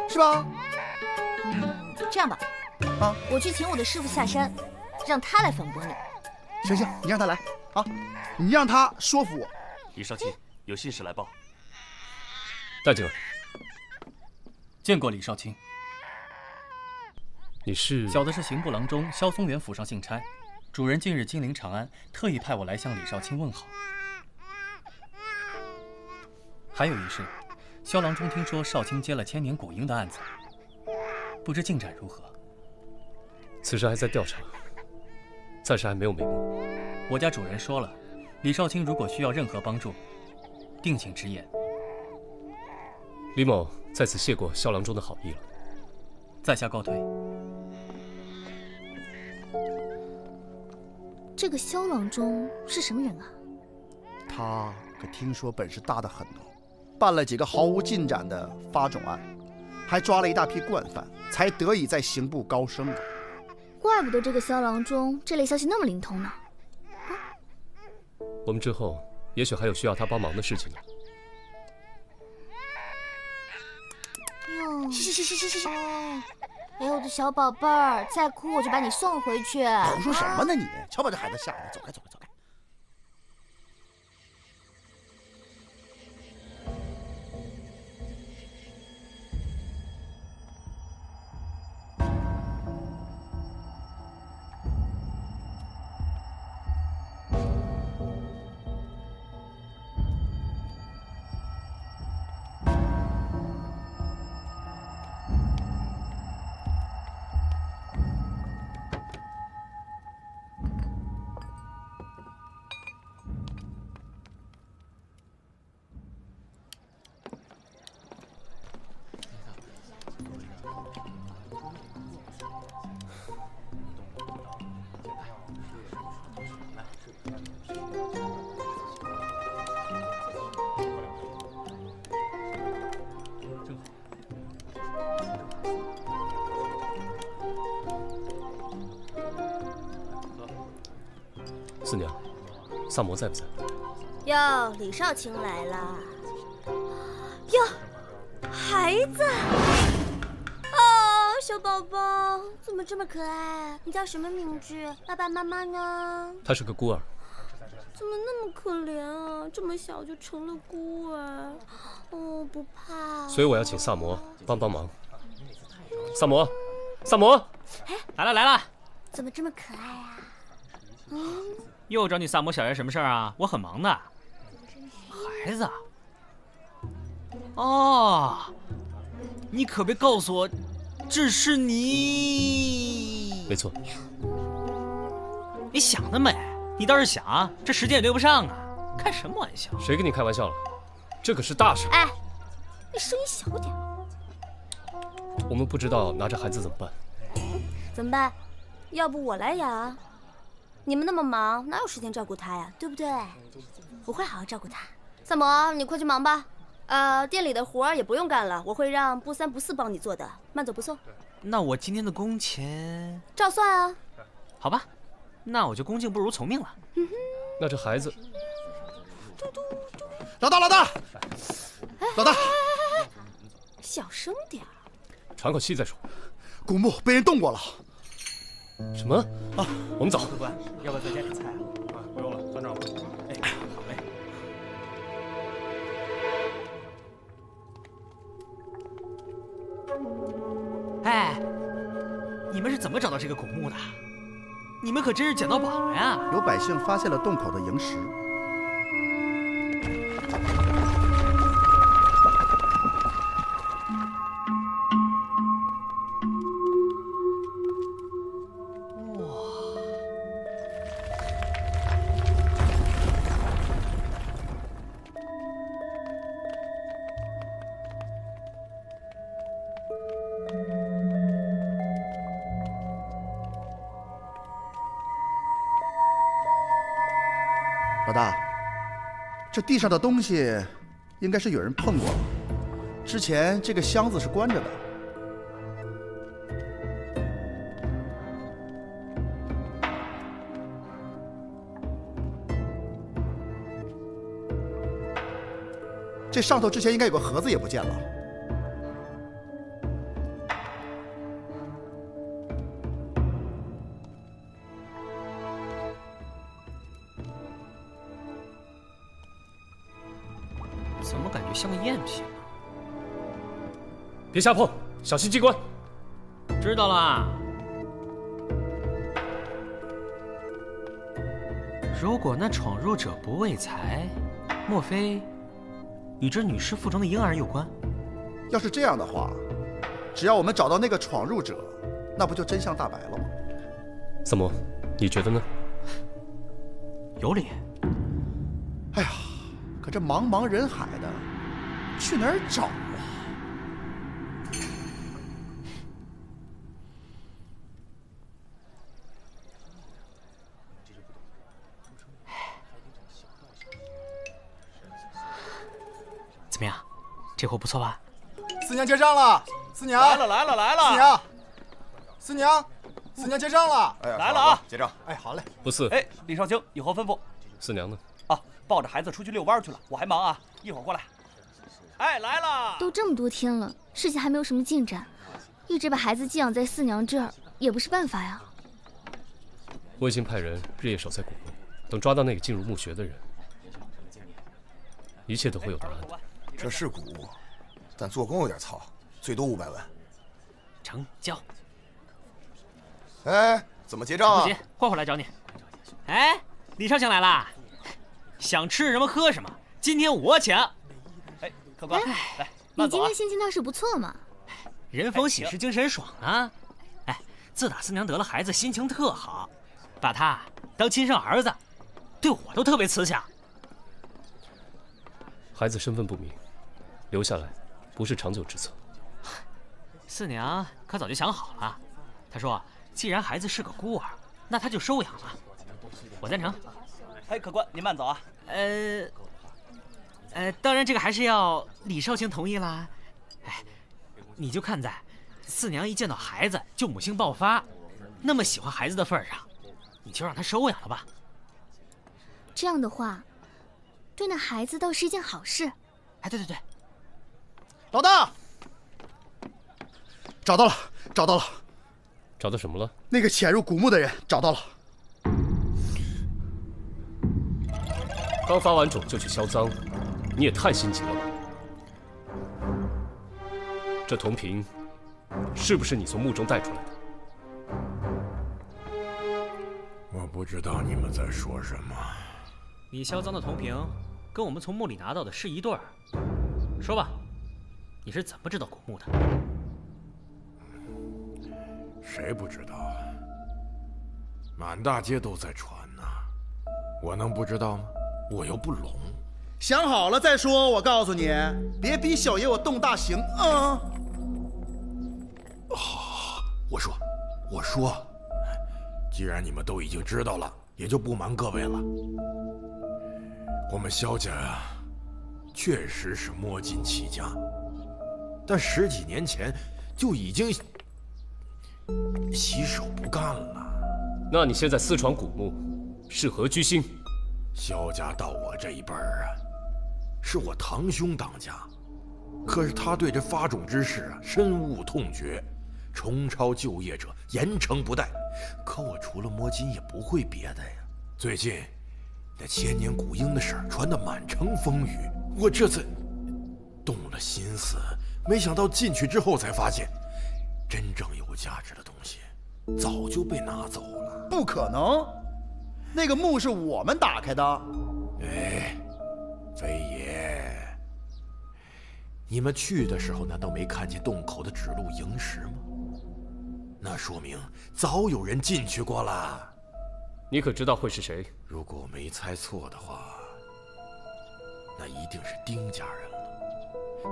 是吧？这样吧，啊，我去请我的师傅下山，让他来反驳你。行，你让他来啊，你让他说服我。李少卿，有信使来报。带进来。见过李少卿。你是？小的是刑部郎中萧松元府上信差，主人近日亲临长安，特意派我来向李少卿问好。还有一事，萧郎中听说少卿接了千年古婴的案子，不知进展如何？此事还在调查，暂时还没有眉目。我家主人说了，李少卿如果需要任何帮助，定请直言。李某在此谢过萧郎中的好意了，在下告退。这个萧郎中是什么人啊？他可听说本事大得很哦，办了几个毫无进展的发种案，还抓了一大批惯犯，才得以在刑部高升的。怪不得这个萧郎中这类消息那么灵通呢。我们之后也许还有需要他帮忙的事情呢。哟，哎呦，我的小宝贝儿，再哭我就把你送回去。胡说什么呢你？瞧把这孩子吓的，走开。四娘，萨摩在不在？哟，李少卿来了。哟，孩子。哦，小宝宝怎么这么可爱？你叫什么名字？爸爸妈妈呢？他是个孤儿。怎么那么可怜啊？这么小就成了孤儿。哦，不怕。所以我要请萨摩帮忙。萨摩，萨摩，来了。怎么这么可爱啊？又找你萨摩小爷什么事儿啊？我很忙的。孩子。哦，你可别告诉我，这是你。没错。你想得美！你倒是想啊，这时间也对不上啊！开什么玩笑？谁跟你开玩笑了？这可是大事。哎，你声音小点。我们不知道拿着孩子怎么办。怎么办？要不我来养？你们那么忙，哪有时间照顾他呀？对不对？我会好好照顾他。萨摩，你快去忙吧。店里的活儿也不用干了，我会让不三不四帮你做的，慢走不送。那我今天的工钱照算啊。好吧，那我就恭敬不如从命了。那这孩子，老大，老大，老大，小声点。喘口气再说。古墓被人动过了。什么？啊，我们走。客官，要不要再加点菜啊？不用了，团长。哎，好嘞。哎，你们是怎么找到这个古墓的？你们可真是捡到宝了呀！有百姓发现了洞口的萤石。老大，这地上的东西应该是有人碰过了。之前这个箱子是关着的。这上头之前应该有个盒子，也不见了。怎么感觉像个赝品呢？别瞎碰，小心机关。知道啦。如果那闯入者不为财，莫非与这女尸腹中的婴儿有关？要是这样的话，只要我们找到那个闯入者，那不就真相大白了吗？萨摩，你觉得呢？有理。哎呀，可这茫茫人海的，去哪儿找啊？怎么样，这货不错吧？四娘结账了，四娘来了来了来了，四娘，四娘，四娘结账了，哎，来了啊，结账。哎，好嘞。不是。哎，李少卿有何吩咐？四娘呢？啊，抱着孩子出去遛弯去了，我还忙啊，一会儿过来。哎，来了。都这么多天了，事情还没有什么进展，一直把孩子寄养在四娘这儿也不是办法呀。我已经派人日夜守在古墓，等抓到那个进入墓穴的人，一切都会有答案的。这是古墓，但做工有点糙，最多500文。成交。哎，怎么结账啊？不急，会儿来找你。哎，李少卿来啦，想吃什么喝什么，今天我请。哎，客官，来，你今天心情倒是不错嘛。人逢喜事精神爽啊！哎，自打四娘得了孩子，心情特好，把他当亲生儿子，对我都特别慈祥。孩子身份不明，留下来不是长久之策。四娘可早就想好了，她说既然孩子是个孤儿，那她就收养了。我赞成。哎，客官您慢走啊。当然这个还是要李少卿同意啦。哎，你就看在四娘一见到孩子就母性爆发，那么喜欢孩子的份上，你就让她收养了吧。这样的话，对那孩子倒是一件好事。哎，对对对，老大，找到了，找到了。找到什么了？那个潜入古墓的人找到了。刚发完种就去销赃，你也太心急了吧？这铜瓶是不是你从墓中带出来的？我不知道你们在说什么。你销赃的铜瓶跟我们从墓里拿到的是一对儿。说吧，你是怎么知道古墓的？谁不知道啊？满大街都在传呢，我能不知道吗？我又不聋。想好了再说，我告诉你，别逼小爷我动大刑啊！好，我说，我说，既然你们都已经知道了，也就不瞒各位了。我们萧家啊，确实是摸金起家，但10几年前就已经洗手不干了。那你现在私闯古墓，是何居心？萧家到我这一辈儿啊，是我堂兄当家，可是他对这发种之事啊深恶痛绝，重操旧业者严惩不贷。可我除了摸金也不会别的呀。最近那千年古婴的事儿传得满城风雨，我这才动了心思，没想到进去之后才发现，真正有价值的东西早就被拿走了。不可能，那个墓是我们打开的。哎，飞爷，你们去的时候难道没看见洞口的指路萤石吗？那说明早有人进去过了。你可知道会是谁？如果我没猜错的话，那一定是丁家人了。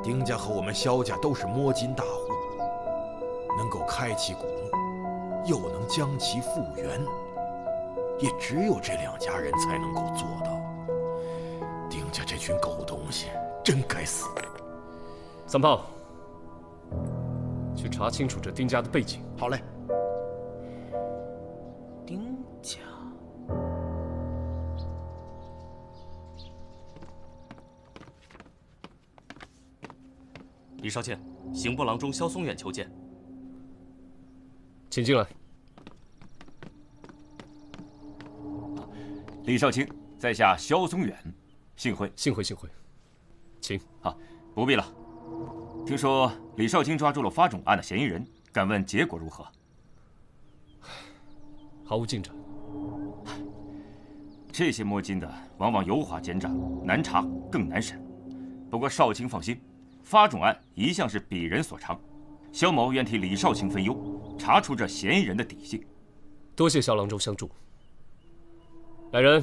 丁家和我们萧家都是摸金大户，能够开启古墓，又能将其复原，也只有这2家人才能够做到。丁家这群狗东西真该死。三炮，去查清楚这丁家的背景。好嘞。丁家。李少卿，刑部郎中萧松远求见。请进来。李少卿，在下萧松远，幸会。幸会，请。好，不必了。听说李少卿抓住了发种案的嫌疑人，敢问结果如何？毫无进展。这些摸金的往往油滑奸诈，难查更难审。不过少卿放心，发种案一向是鄙人所长，萧某愿替李少卿分忧，查出这嫌疑人的底细。多谢萧郎中相助。来人，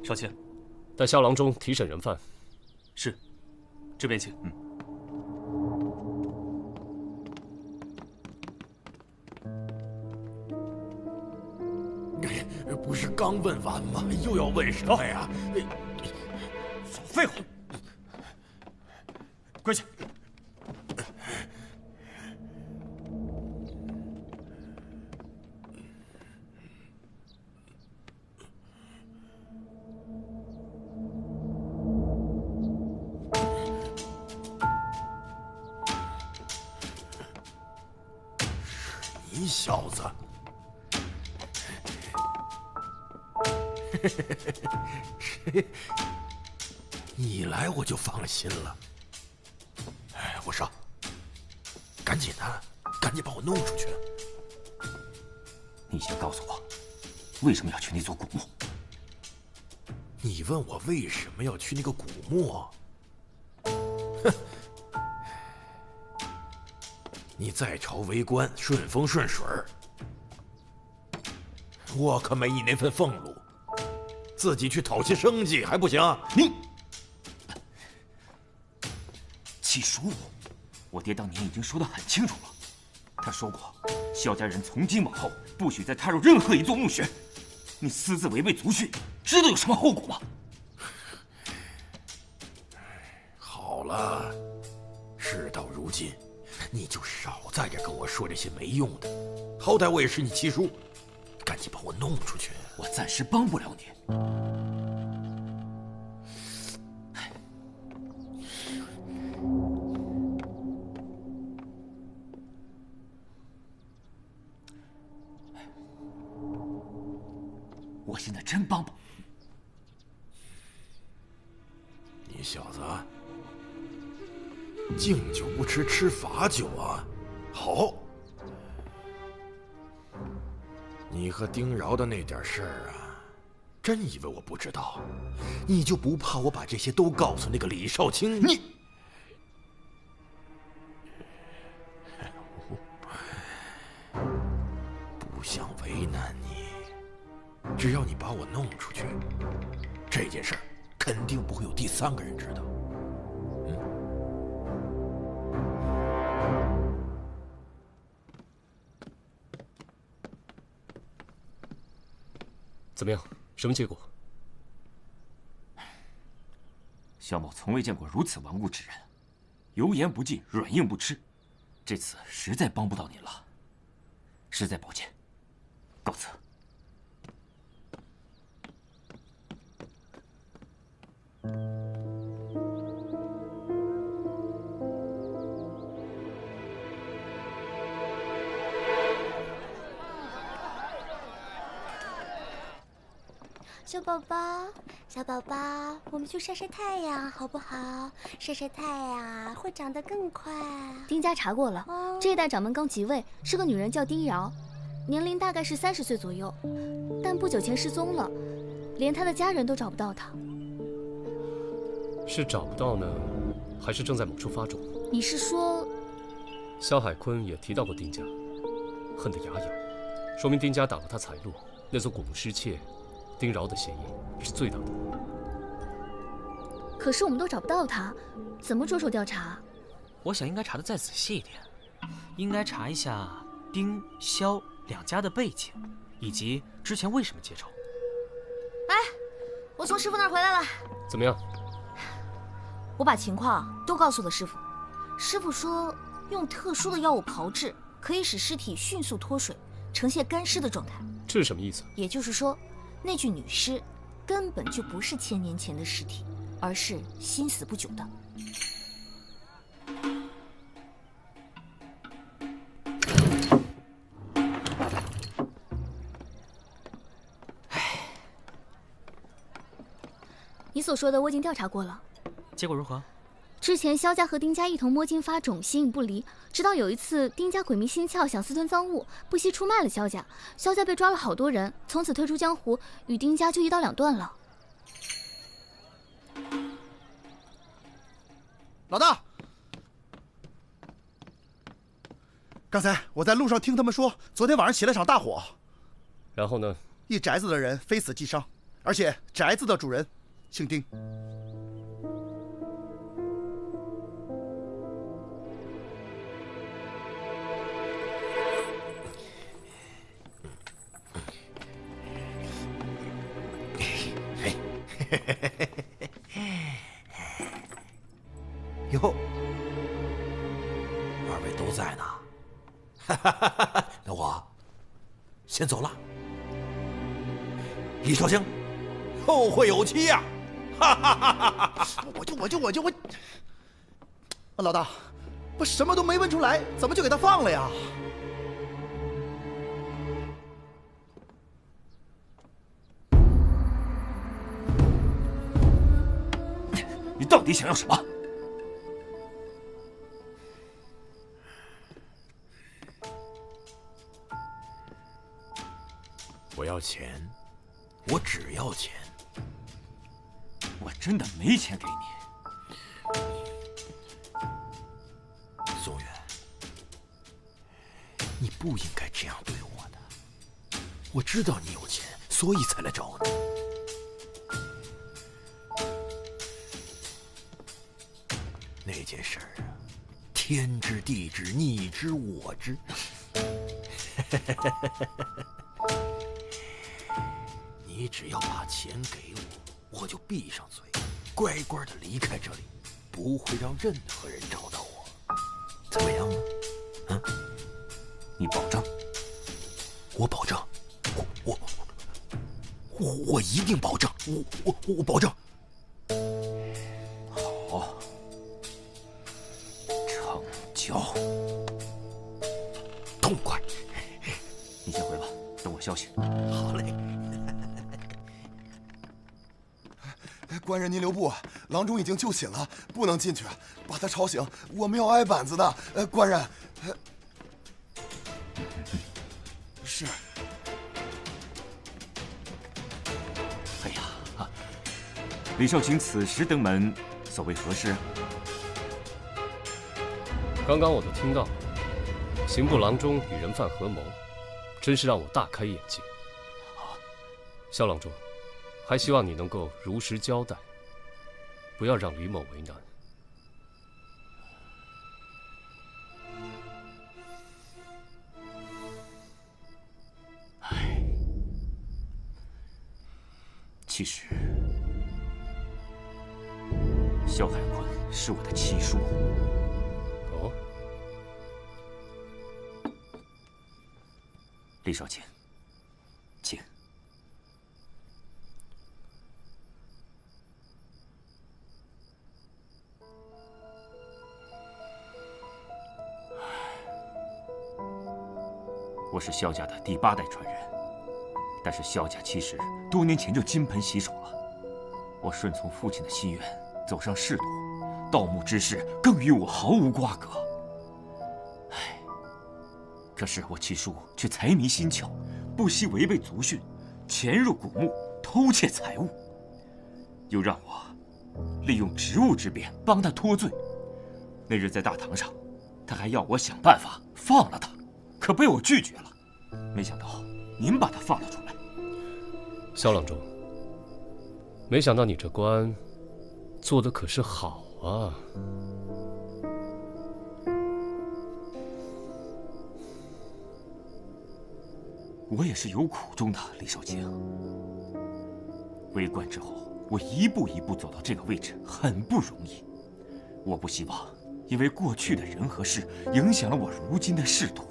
少卿，带萧郎中提审人犯。是，这边请。不是刚问完吗？又要问什么呀？少废话！跪下！你小子！你来我就放心了。哎，我说，赶紧的，赶紧把我弄出去。你先告诉我，为什么要去那座古墓？你问我为什么要去那个古墓？哼！你在朝为官，顺风顺水儿，我可没你那份俸禄。自己去讨些生计还不行？你七叔，我爹当年已经说得很清楚了，他说过，萧家人从今往后不许再踏入任何一座墓穴。你私自违背族训，知道有什么后果吗？好了，事到如今，你就少在这跟我说这些没用的。好歹我也是你七叔，赶紧把我弄出去。我暂时帮不了你。我现在真帮不。你小子，敬酒不吃吃罚酒啊！好，你和丁饶的那点事儿啊，真以为我不知道？你就不怕我把这些都告诉那个李少卿？你不想为难你，只要你把我弄出去，这件事儿肯定不会有第3个人知道。怎么样？什么结果？萧某从未见过如此顽固之人，油盐不进，软硬不吃。这次实在帮不到您了，实在抱歉，告辞。小宝宝，小宝宝，我们去晒晒太阳好不好？晒晒太阳会长得更快。丁家查过了，这一代掌门刚即位，是个女人，叫丁瑶，年龄大概是30岁左右，但不久前失踪了，连她的家人都找不到她。是找不到呢，还是正在某处发肿？你是说？萧海坤也提到过丁家，恨得牙痒，说明丁家打了他财路，那座古墓失窃。丁饶的嫌疑是最大的。可是我们都找不到他，怎么着手调查？我想应该查得再仔细一点，应该查一下丁、萧两家的背景，以及之前为什么结仇。哎，我从师傅那儿回来了。怎么样？我把情况都告诉了师傅。师傅说，用特殊的药物炮制，可以使尸体迅速脱水，呈现干尸的状态。这是什么意思？也就是说，那具女尸根本就不是1000年前的尸体，而是新死不久的。你所说的我已经调查过了，结果如何？之前萧家和丁家一同摸金发种，形影不离。直到有一次，丁家鬼迷心窍，想私吞赃物，不惜出卖了萧家。萧家被抓了好多人，从此退出江湖，与丁家就一刀两断了。老大，刚才我在路上听他们说，昨天晚上起了场大火。然后呢？一宅子的人非死即伤，而且宅子的主人姓丁。哟，二位都在呢。那我先走了。李少卿，后会有期呀！我，老大，我什么都没问出来，怎么就给他放了呀？你到底想要什么？我要钱，我只要钱。我真的没钱给你。松远，你不应该这样对我的。我知道你有钱，所以才来找你。那件事儿啊，天知地知，你知我知。你只要把钱给我，我就闭上嘴，乖乖的离开这里，不会让任何人找到我。怎么样呢？啊？你保证？我保证，我一定保证，我保证。好，成交。痛快！你先回吧，等我消息。好嘞。官人您留步，郎中已经救醒了，不能进去，把他吵醒，我们要挨板子的。官人，是。哎呀，李少卿此时登门，所谓何事？刚刚我都听到了，刑部郎中与人犯合谋，真是让我大开眼界。萧郎中，还希望你能够如实交代，不要让吕某为难。其实，萧海坤是我的七叔。哦，李少卿，请。我是萧家的第8代传人，但是萧家其实多年前就金盆洗手了。我顺从父亲的心愿，走上仕途，盗墓之事更与我毫无瓜葛。唉，可是我七叔却财迷心窍，不惜违背族训，潜入古墓偷窃财物，又让我利用职务之便帮他脱罪。那日在大堂上，他还要我想办法放了他。可被我拒绝了，没想到您把他放了出来。萧郎中，没想到你这官做的可是好啊！我也是有苦衷的，李少卿。为官之后，我一步一步走到这个位置，很不容易。我不希望因为过去的人和事影响了我如今的仕途。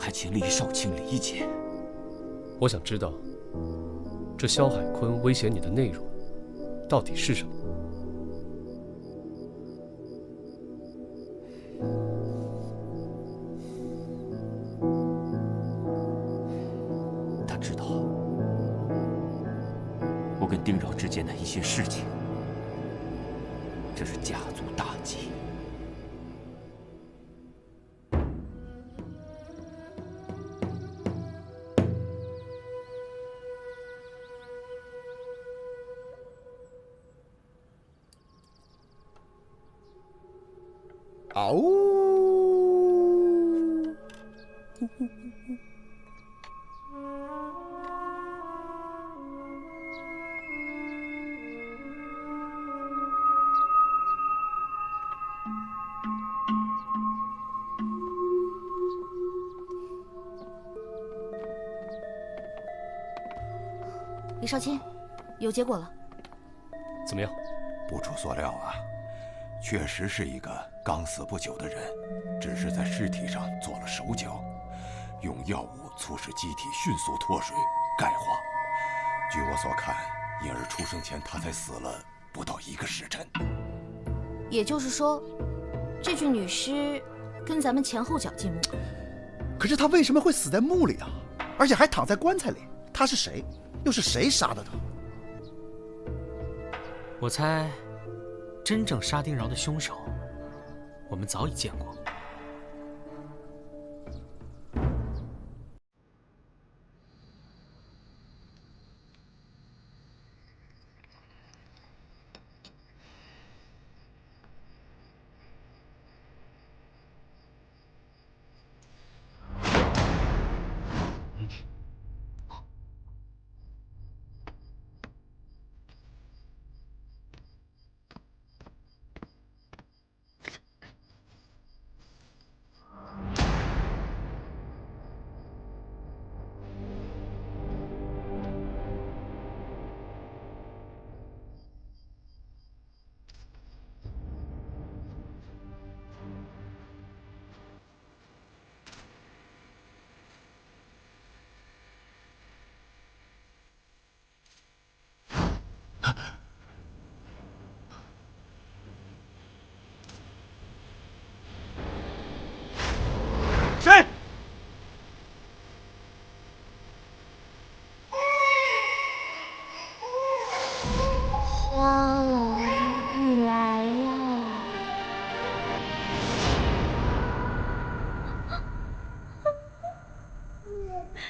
还请李少卿理解。我想知道，这萧海坤威胁你的内容到底是什么？他知道我跟丁饶之间的一些事情，这是家族大忌。嗷呜！李少卿，有结果了。怎么样？不出所料啊，确实是一个刚死不久的人，只是在尸体上做了手脚，用药物促使机体迅速脱水钙化。据我所看，婴儿出生前他才死了不到1个时辰。也就是说，这具女尸跟咱们前后脚进墓。可是他为什么会死在墓里啊？而且还躺在棺材里？他是谁？又是谁杀的他？我猜，真正杀丁饶的凶手，我们早已见过。谁？萧老师来了。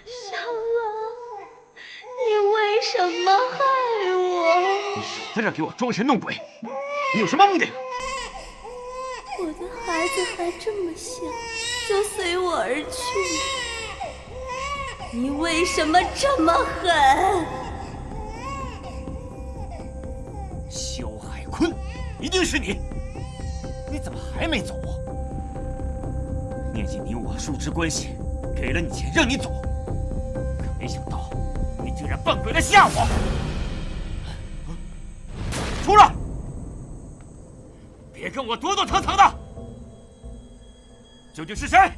小老，你为什么害我？你少在这给我装神弄鬼！你有什么目的？我的孩子还这么小，就随我而去，你为什么这么狠？萧海坤，一定是你！你怎么还没走？念及你我叔侄关系，给了你钱让你走，可没想到你竟然扮鬼来吓我！出来！别跟我躲躲藏藏的！究竟是谁？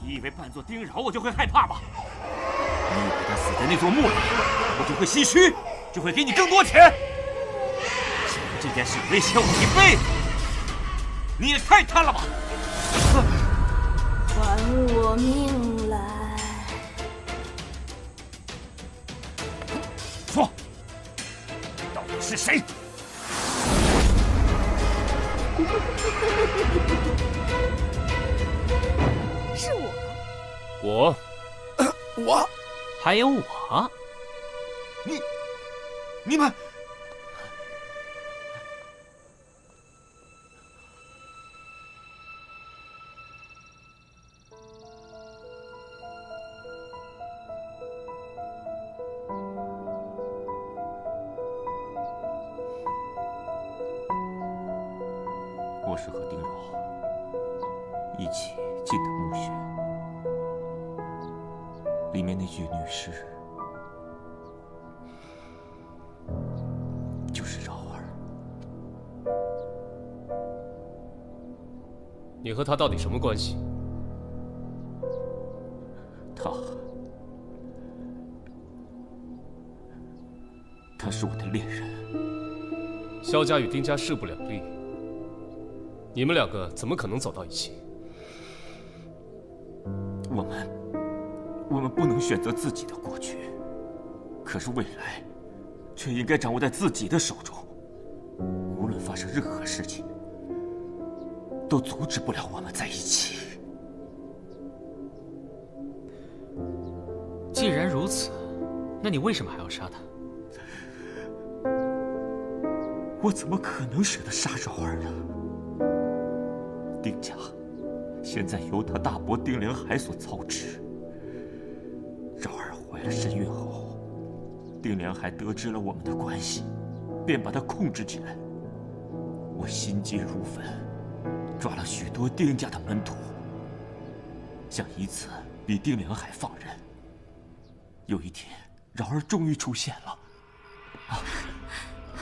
你以为扮作丁饶我就会害怕吗？你以为他死在那座墓里，我就会心虚，就会给你更多钱？想着这件事威胁我一辈子，你也太贪了吧！还我命来！说，到底是谁？是我。我，还有我。你们。我是和丁饶一起进的墓穴，里面那具女尸就是饶儿。你和他到底什么关系？他是我的恋人。萧家与丁家势不两立，你们两个怎么可能走到一起？我们不能选择自己的过去，可是未来却应该掌握在自己的手中。无论发生任何事情，都阻止不了我们在一起。既然如此，那你为什么还要杀他？我怎么可能舍得杀饶儿呢？丁家现在由他大伯丁良海所操持。饶儿怀了身孕后，丁良海得知了我们的关系，便把他控制起来。我心急如焚，抓了许多丁家的门徒，想以此逼丁良海放人。有一天，饶儿终于出现了。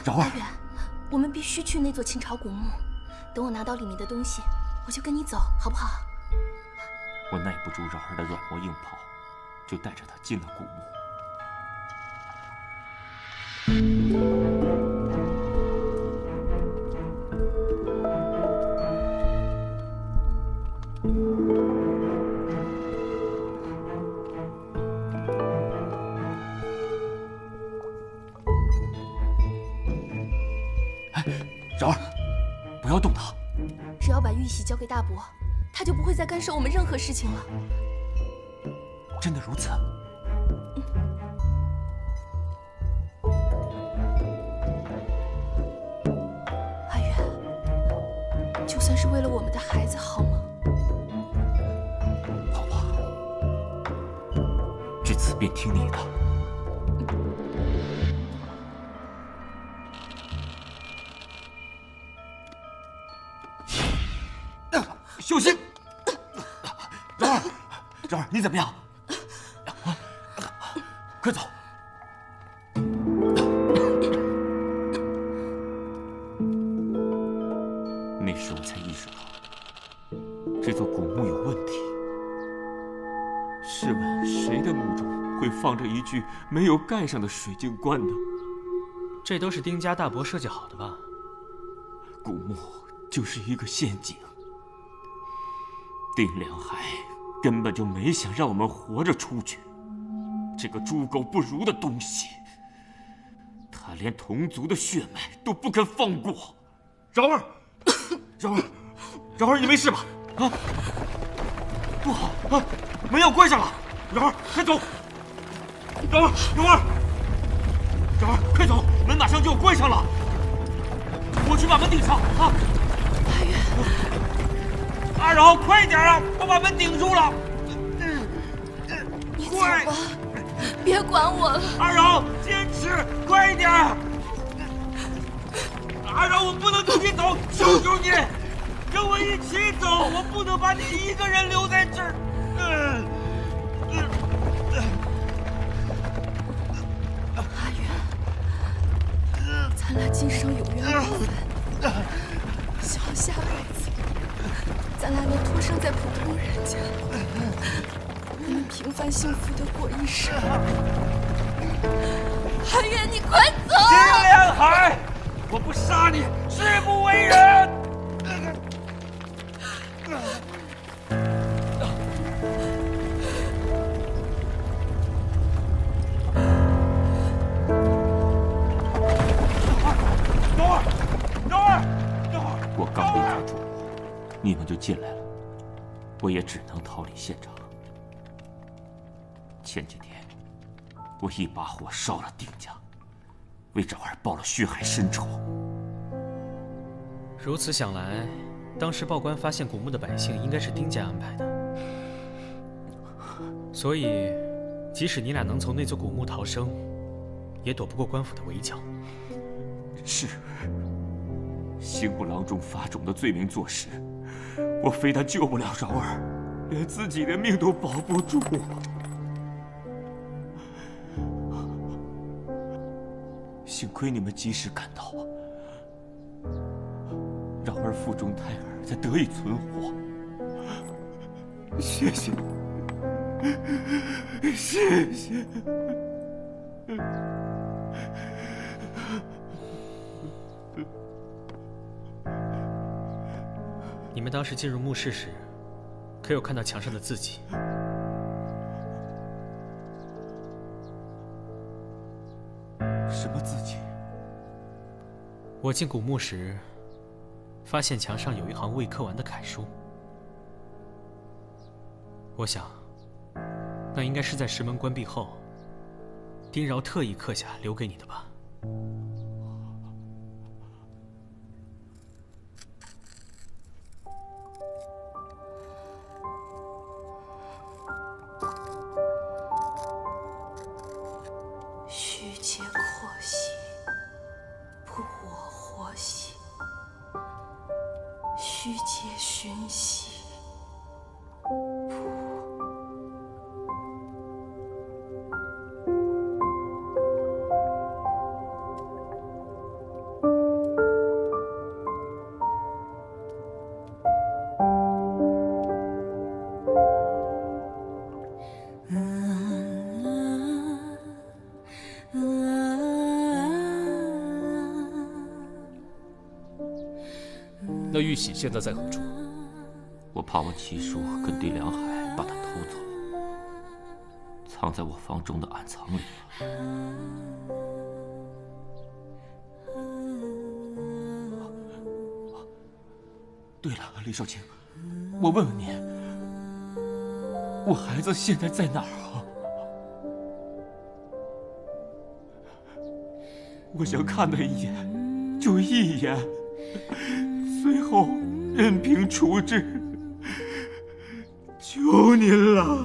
饶儿，我们必须去那座秦朝古墓，等我拿到里面的东西，我就跟你走，好不好？我耐不住饶儿的软磨硬泡，就带着他进了古墓。饶儿，不要动他。只要把玉玺交给大伯，他就不会再干涉我们任何事情了。真的如此？阿远，就算是为了我们的孩子，好吗？好吧，至此便听你的。小心！饶儿，饶儿，你怎么样？快走！那时我才意识到，这座古墓有问题。试问，谁的墓中会放着一具没有盖上的水晶棺呢？这都是丁家大伯设计好的吧？古墓就是一个陷阱。丁良海根本就没想让我们活着出去。这个猪狗不如的东西，他连同族的血脉都不肯放过。饶儿，饶儿，饶儿，你没事吧？啊，不好啊，门要关上了。饶儿，快走！饶儿，饶儿，饶儿，快走！门马上就要关上了，我去把门顶上啊！阿远，阿饶，快点啊！我把门顶住了。你走吧，别管我了。阿饶，坚持，快一点！阿饶，我不能自己走，求求你，跟我一起走，我不能把你一个人留在这儿。阿远，咱俩今生有缘无分，希望下辈子咱俩能托生在普通人家，能平凡幸福的过一生。阿远，你快走！金莲海，我不杀你，誓不为人。我刚离开主屋，你们就进来了，我也只能逃离现场。前几天，我一把火烧了丁家，为这儿报了血海深仇。如此想来，当时报官发现古墓的百姓应该是丁家安排的，所以，即使你俩能从那座古墓逃生，也躲不过官府的围剿。是。刑部郎中发种的罪名坐实，我非但救不了饶儿，连自己的命都保不住。幸亏你们及时赶到，饶儿腹中胎儿才得以存活。谢谢，谢谢。你们当时进入墓室时，可有看到墙上的字迹？什么字迹？我进古墓时，发现墙上有一行未刻完的楷书。我想，那应该是在石门关闭后，丁饶特意刻下留给你的吧。虚节阔兮，不我活兮；虚节寻兮，那玉玺现在在何处？我怕我七叔跟丁良海把他偷走，藏在我房中的暗藏里了。对了，李少卿，我问问你，我孩子现在在哪儿啊？我想看他一眼，就一眼。随后任凭处置，求您了。